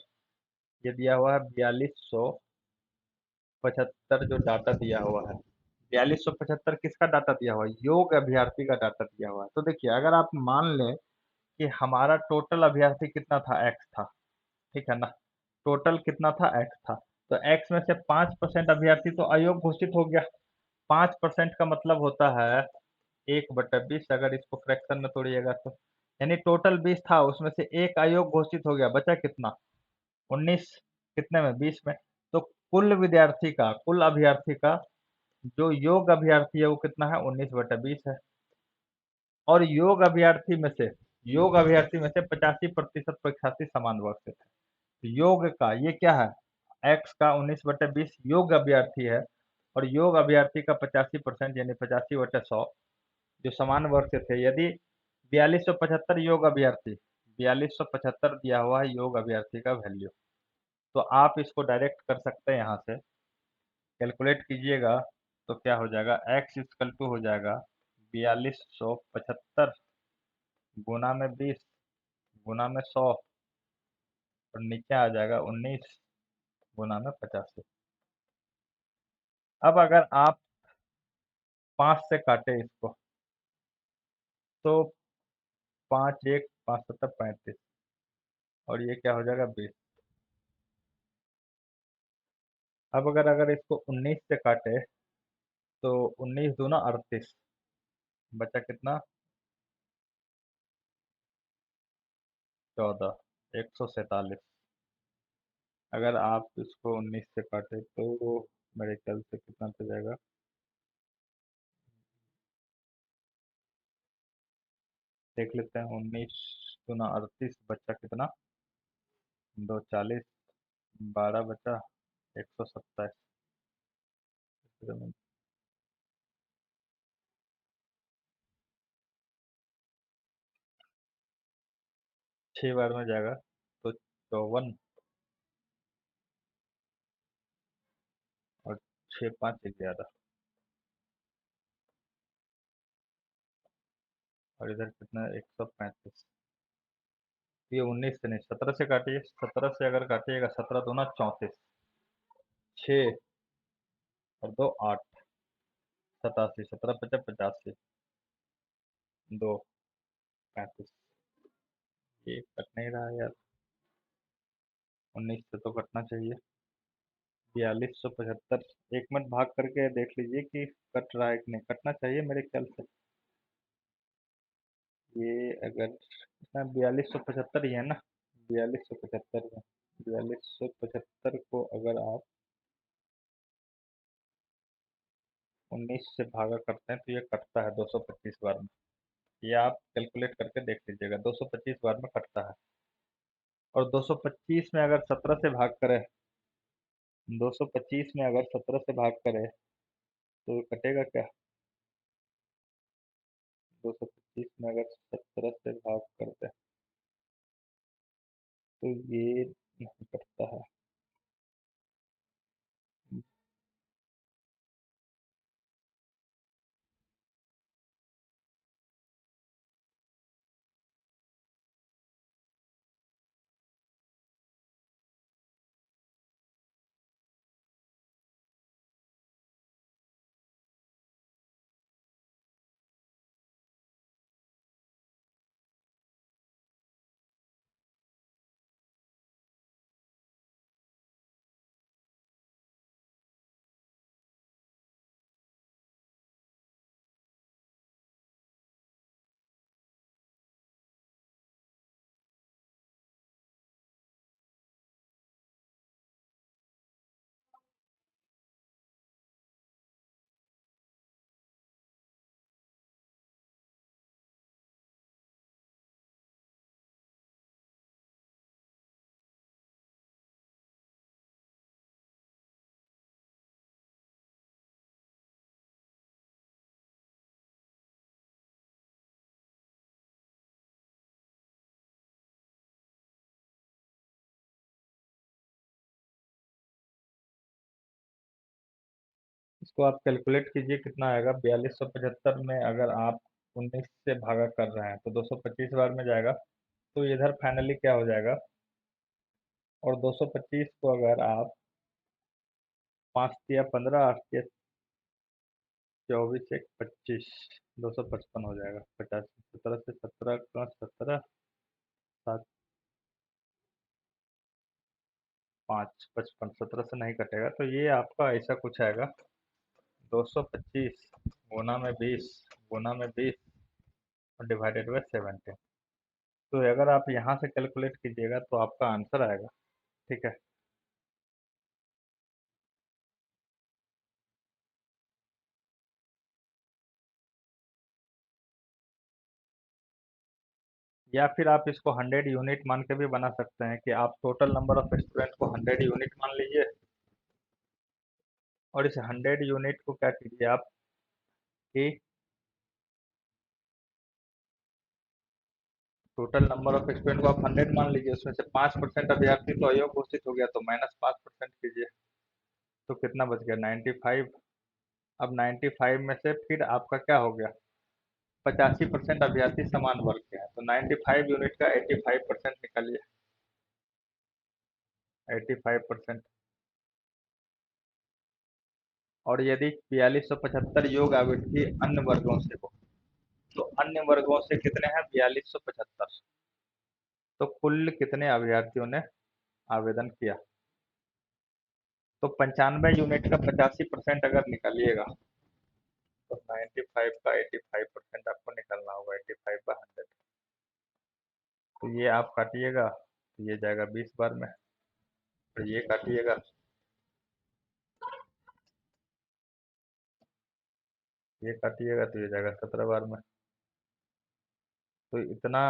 ये दिया हुआ है 4275, जो डाटा दिया हुआ है 4275 किसका डाटा दिया हुआ है? योग्य अभ्यर्थी का डाटा दिया हुआ है। तो देखिए, अगर आप मान लें कि हमारा टोटल अभ्यर्थी कितना था? एक्स था। ठीक है ना? टोटल कितना था? एक्स था। तो एक्स में से 5% अभ्यर्थी तो अयोग्य घोषित हो गया। 5% का मतलब होता है 1/20, अगर इसको फ्रैक्शन में तोड़िएगा तो, यानी टोटल 20 था, उसमें से एक अयोग्य घोषित हो गया, बचा कितना? 19। कितने में? 20 में। तो कुल अभ्यर्थी का जो योग्य अभ्यर्थी है वो कितना है? 19/20 है। और योग्य अभ्यर्थी में से 85% परीक्षार्थी समान वर्ग से थे। तो योग का ये क्या है? एक्स का 19/20 योग्य अभ्यर्थी है, और योग्य अभ्यर्थी का 85% यानी 85/100 जो समान वर्ग से थे। यदि 4275 योग अभ्यर्थी, 4275 दिया हुआ है योग अभ्यर्थी का वैल्यू, तो आप इसको डायरेक्ट कर सकते हैं। यहाँ से कैलकुलेट कीजिएगा तो क्या हो जाएगा? एक्स इक्वल टू हो जाएगा 4275 गुना में 20 गुना में 100 और नीचे आ जाएगा 19 गुना में 85। अब अगर आप 5 से काटे इसको तो 5 1 5 7 35 और ये क्या हो जाएगा 20। अब अगर अगर इसको 19 से काटे तो 19 दूना 38 बचा कितना 14 147। अगर आप इसको 19 से काटे तो मेरे ख्याल से कितना हो जाएगा, देख लेते हैं। 19 दूना 38 बचा कितना 240, 12 बचा 127। 6 बार में जाएगा तो 54 और 6 5 11 और इधर कितना 135। ये 19 से नहीं 17 से काटिए, 17 से अगर काटिएगा 17 दूना 34, 6 और 2 8 87, 17 50 85, 2 35। ये कट नहीं रहा है यार, 19 से तो कटना चाहिए। 4275 एक मिनट भाग करके देख लीजिए कि कट रहा है कि नहीं, कटना चाहिए मेरे ख्याल से। ये अगर इतना 4275 ही है ना, 4275 में 4275 को अगर आप 19 से भागा करते हैं तो ये कटता है 225 बार में। ये आप कैलकुलेट करके देख लीजिएगा, 225 बार में कटता है। और 225 में अगर 17 से भाग करें, 225 में अगर 17 से भाग करें तो कटेगा क्या? 225 में अगर 17 से भाग करते हैं तो ये नहीं कटता है। इसको आप कैलकुलेट कीजिए कितना आएगा। 4275 में अगर आप 19 से भागा कर रहे हैं तो 225 बार में जाएगा, तो इधर फाइनली क्या हो जाएगा। और 225 को अगर आप 5 या 15 8 या 24 एक 25, 255 हो जाएगा। 50 17 से 17 का 17 7 5 55, 17 से नहीं कटेगा तो ये आपका ऐसा कुछ आएगा। 225 गुना में 20 गुना में 20 और डिवाइडेड बाय 70। तो अगर आप यहाँ से कैलकुलेट कीजिएगा तो आपका आंसर आएगा। ठीक है। या फिर आप इसको 100 यूनिट मान के भी बना सकते हैं कि आप टोटल नंबर ऑफ स्टूडेंट को 100 यूनिट मान लीजिए और इस 100 यूनिट को क्या कीजिए आप कि टोटल नंबर ऑफ स्टूडेंट को आप 100 मान लीजिए, उसमें से 5% अभ्यर्थी तो अयोग्य घोषित हो गया तो -5% कीजिए तो कितना बच गया 95। अब 95 में से फिर आपका क्या हो गया, 85% अभ्यर्थी समान वर्ग के हैं, तो 95 यूनिट का 85% निकालिए। 85%। और यदि 4275 योग अभ्यर्थी अन्य वर्गों से हो, तो अन्य वर्गों से कितने हैं? 4275। तो कुल कितने अभ्यर्थियों ने आवेदन किया? तो 95 यूनिट का 85% अगर निकालिएगा, तो 95 का 85% आपको निकालना होगा। 85/100। तो ये आप काटिएगा तो ये जाएगा 20 बार में, और ये काटिएगा ये काटिएगा तो ये जाएगा 17 बार में। तो इतना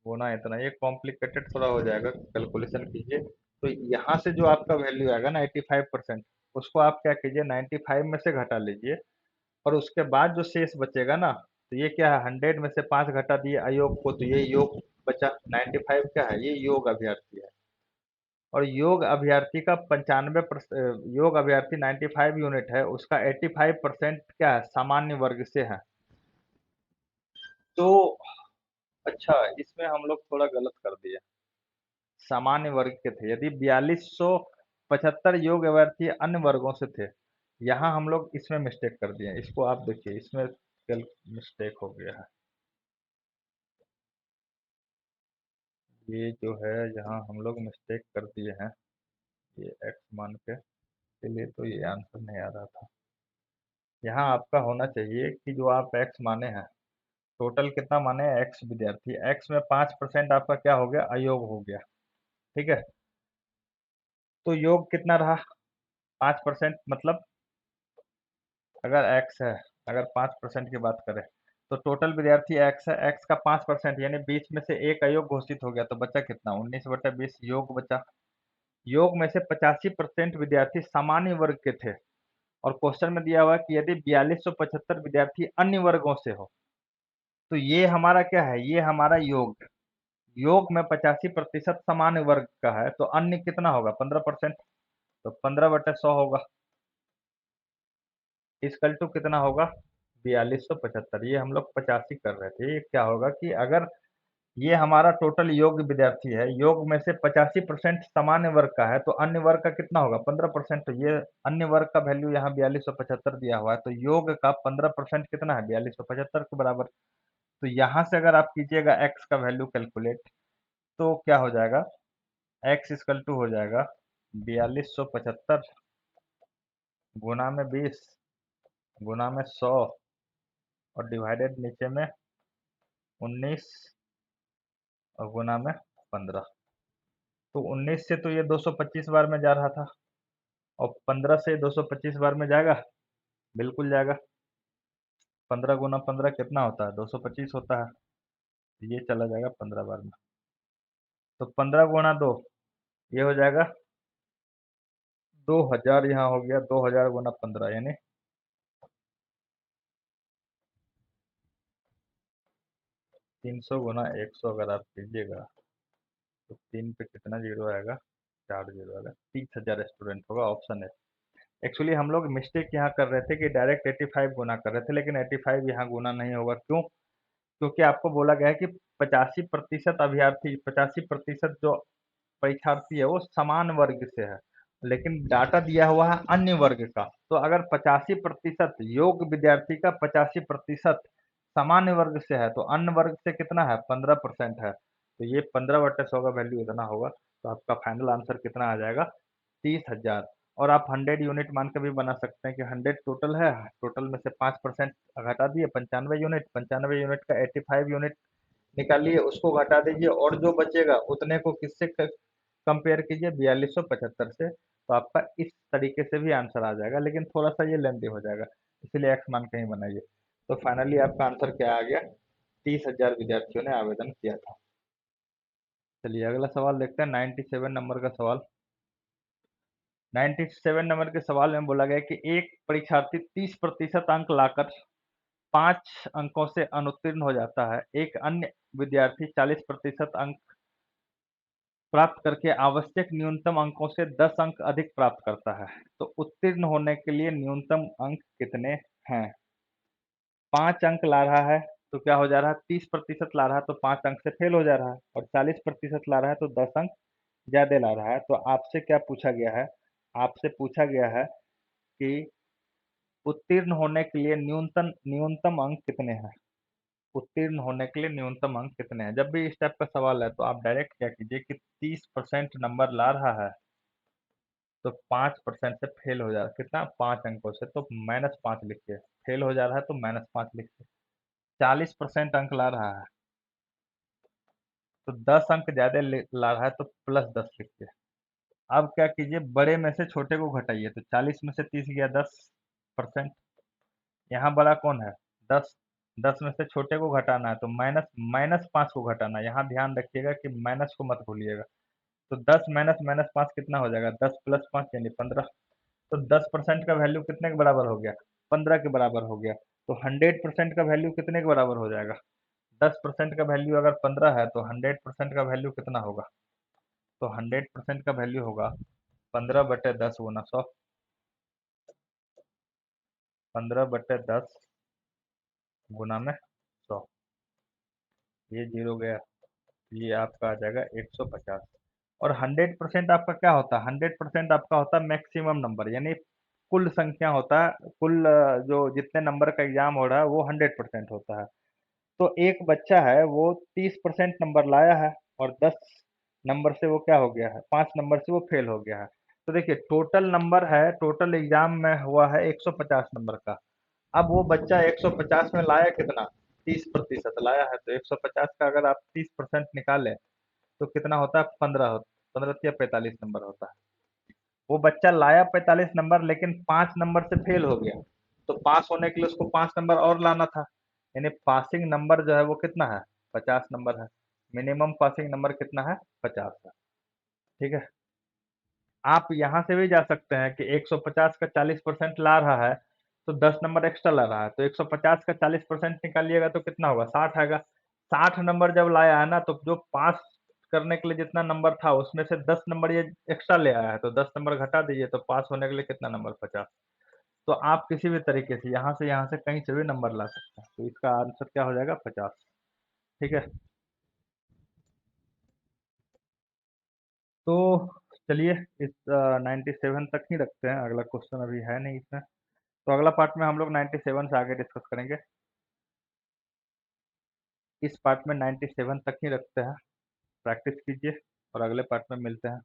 गुना इतना, ये कॉम्प्लिकेटेड थोड़ा हो जाएगा, कैलकुलेशन कीजिए। तो यहाँ से जो आपका वैल्यू आएगा ना 85%, उसको आप क्या कीजिए, 95 में से घटा लीजिए, और उसके बाद जो शेष बचेगा ना, तो ये क्या है, 100 में से 5 घटा दिए अयोग को, तो ये योग बचा। 95 क्या है? ये योग अभ्यर्थी है। और योग अभ्यर्थी का 95%, योग अभ्यर्थी 95 यूनिट है, उसका 85% क्या है? सामान्य वर्ग से है। तो अच्छा, इसमें हम लोग थोड़ा गलत कर दिए। सामान्य वर्ग के थे, यदि 4275 योग अभ्यर्थी अन्य वर्गों से थे, यहाँ हम लोग इसमें मिस्टेक कर दिए। इसको आप देखिए, इसमें मिस्टेक हो गया है। ये जो है, यहाँ हम लोग मिस्टेक कर दिए हैं, ये एक्स मान के, इसलिए तो ये आंसर नहीं आ रहा था। यहाँ आपका होना चाहिए कि जो आप एक्स माने हैं, टोटल कितना माने हैं? एक्स विद्यार्थी, एक्स में 5% आपका क्या हो गया? अयोग हो गया। ठीक है, तो योग कितना रहा? 5%, मतलब अगर एक्स है, अगर 5% की बात करें, तो टोटल विद्यार्थी एक्स है, एक्स का 5% यानी 20 में से एक अयोग घोषित हो गया, तो बचा कितना? 19/20 योग बचा। योग में से 85% विद्यार्थी सामान्य वर्ग के थे, और क्वेश्चन में दिया हुआ है कि यदि 4275 विद्यार्थी अन्य वर्गों से हो, तो ये हमारा क्या है? ये हमारा योग। योग में 85% सामान्य वर्ग का है, तो अन्य कितना होगा? 15%। तो 15/100 होगा, इसकल टू कितना होगा? 4275। ये हम लोग 85 कर रहे थे। ये क्या होगा कि अगर ये हमारा टोटल योग विद्यार्थी है, योग में से 85% सामान्य वर्ग का है, तो अन्य वर्ग का कितना होगा? 15%। तो ये अन्य वर्ग का वैल्यू यहाँ 4275 दिया हुआ है, तो योग का 15% कितना है? 4275 के बराबर। तो यहाँ से अगर आप कीजिएगा एक्स का वैल्यू कैलकुलेट, तो क्या हो जाएगा? एक्स इक्वल टू हो जाएगा 4275 गुना में 20 गुना में 100, और डिवाइडेड नीचे में 19, और गुना में 15। तो 19 से तो ये 225 बार में जा रहा था, और 15 से 225 बार में जाएगा? बिल्कुल जाएगा। 15 गुना 15 कितना होता है? 225 होता है। तो ये चला जाएगा 15 बार में। तो 15 गुना 2, ये हो जाएगा 2000। यहाँ हो गया 2000 गुना 15, यानी 300 गुना 100 अगर आप कीजिएगा, तो 3 पे कितना जीरो आएगा? 4 जीरो आएगा। 30,000 स्टूडेंट होगा, ऑप्शन है। एक्चुअली हम लोग मिस्टेक यहाँ कर रहे थे कि डायरेक्ट 85 गुना कर रहे थे, लेकिन 85 यहाँ गुना नहीं होगा। क्यों? क्योंकि आपको बोला गया है कि 85% अभ्यर्थी, 85% जो परीक्षार्थी है वो समान वर्ग से है, लेकिन डाटा दिया हुआ है अन्य वर्ग का। तो अगर 85% योग विद्यार्थी का 85% सामान्य वर्ग से है, तो अन्य वर्ग से कितना है? 15% है। तो ये 15/100 का वैल्यू इतना होगा। तो आपका फाइनल आंसर कितना आ जाएगा? 30,000। और आप 100 यूनिट मान के भी बना सकते हैं कि 100 टोटल है, टोटल में से 5% घटा दिए, 95 यूनिट। 95 यूनिट का 85 यूनिट निकालिए, उसको घटा दीजिए, और जो बचेगा उतने को किससे कंपेयर कीजिए? 4275 से। तो आपका इस तरीके से भी आंसर आ जाएगा, लेकिन थोड़ा सा ये लेंथी हो जाएगा, इसलिए एक्स मान के ही बनाइए। तो फाइनली आपका आंसर क्या आ गया? 30,000 विद्यार्थियों ने आवेदन किया था। चलिए अगला सवाल देखते हैं, 97 नंबर का सवाल। 97 नंबर के सवाल में बोला गया कि एक परीक्षार्थी 30% अंक लाकर 5 अंकों से अनुत्तीर्ण हो जाता है, एक अन्य विद्यार्थी 40% अंक प्राप्त करके आवश्यक न्यूनतम अंकों से 10 अंक अधिक प्राप्त करता है, तो उत्तीर्ण होने के लिए न्यूनतम अंक कितने हैं? 5 अंक ला रहा है, तो क्या हो जा रहा है, 30% ला रहा है तो 5 अंक से फेल हो जा रहा है, और 40% ला रहा है तो 10 अंक ज्यादा ला रहा है। तो आपसे क्या पूछा गया है, आपसे पूछा गया है कि उत्तीर्ण होने के लिए न्यूनतम न्यूनतम अंक कितने हैं। उत्तीर्ण होने के लिए न्यूनतम अंक कितने हैं। जब भी इस टाइप का सवाल है तो आप डायरेक्ट क्या कीजिए कि 30% नंबर ला रहा है तो 5% से फेल हो जा रहा है, कितना, 5 अंकों से, तो -5 लिखिए। फेल हो जा रहा है तो -5 लिखिए। 40% अंक ला रहा है तो 10 अंक ज्यादा ला रहा है तो +10 लिखिए। अब क्या कीजिए, बड़े में से छोटे को घटाइए, तो 40 में से 30 गया 10%। यहाँ बड़ा कौन है, 10। 10 में से छोटे को घटाना है तो -5 को घटाना है। यहाँ ध्यान रखिएगा कि माइनस को मत भूलिएगा। तो 10 माइनस -5 कितना हो जाएगा, 10 + 5 यानी 15। तो 10% का वैल्यू कितने के बराबर हो गया, 15 के बराबर हो गया। तो 100% का वैल्यू कितने के बराबर हो जाएगा, 10% का वैल्यू अगर 15 है तो 100% का वैल्यू कितना होगा। तो 100% का वैल्यू होगा 15/10 × 100। 15/10 × 100, ये जीरो गया, ये आपका आ जाएगा 150। और 100% आपका क्या होता है, 100% आपका होता है मैक्सिमम नंबर, यानी कुल संख्या होता है, कुल जो जितने नंबर का एग्जाम हो रहा है वो 100% होता है। तो एक बच्चा है वो 30% नंबर लाया है और 10 नंबर से वो क्या हो गया है, 5 नंबर से वो फेल हो गया है। तो देखिए टोटल नंबर है, टोटल एग्जाम में हुआ है 150 नंबर का। अब वो बच्चा 150 में लाया कितना, 30% लाया है। तो 150 का अगर आप 30% निकालें तो कितना होता है, 15 होता, 15 या 45 नंबर होता है। वो बच्चा लाया 45 नंबर लेकिन 5 नंबर से फेल हो गया। तो पास होने के लिए उसको 5 नंबर और लाना था, यानी पासिंग नंबर जो है वो कितना है, 50 नंबर है। मिनिमम पासिंग नंबर कितना है, 50 है। ठीक है। आप यहाँ से भी जा सकते हैं कि 150 का 40% ला रहा है तो 10 नंबर एक्स्ट्रा ला रहा है, तो 150 का 40% निकालिएगा तो कितना होगा, 60 आएगा। 60 नंबर जब लाया है ना, तो जो पास करने के लिए जितना नंबर था उसमें से 10 नंबर ये एक्स्ट्रा ले आया है, तो 10 नंबर घटा दीजिए तो पास होने के लिए कितना नंबर, 50। तो आप किसी भी तरीके से यहाँ से कहीं से भी नंबर ला सकते हैं, तो इसका आंसर क्या हो जाएगा, 50। ठीक है। तो चलिए इस 97 तक ही रखते हैं, अगला क्वेश्चन अभी है नहीं इसमें। तो अगला पार्ट में हम लोग 97 से आगे डिस्कस करेंगे। इस पार्ट में 97 तक ही रखते हैं, प्रैक्टिस कीजिए और अगले पार्ट में मिलते हैं।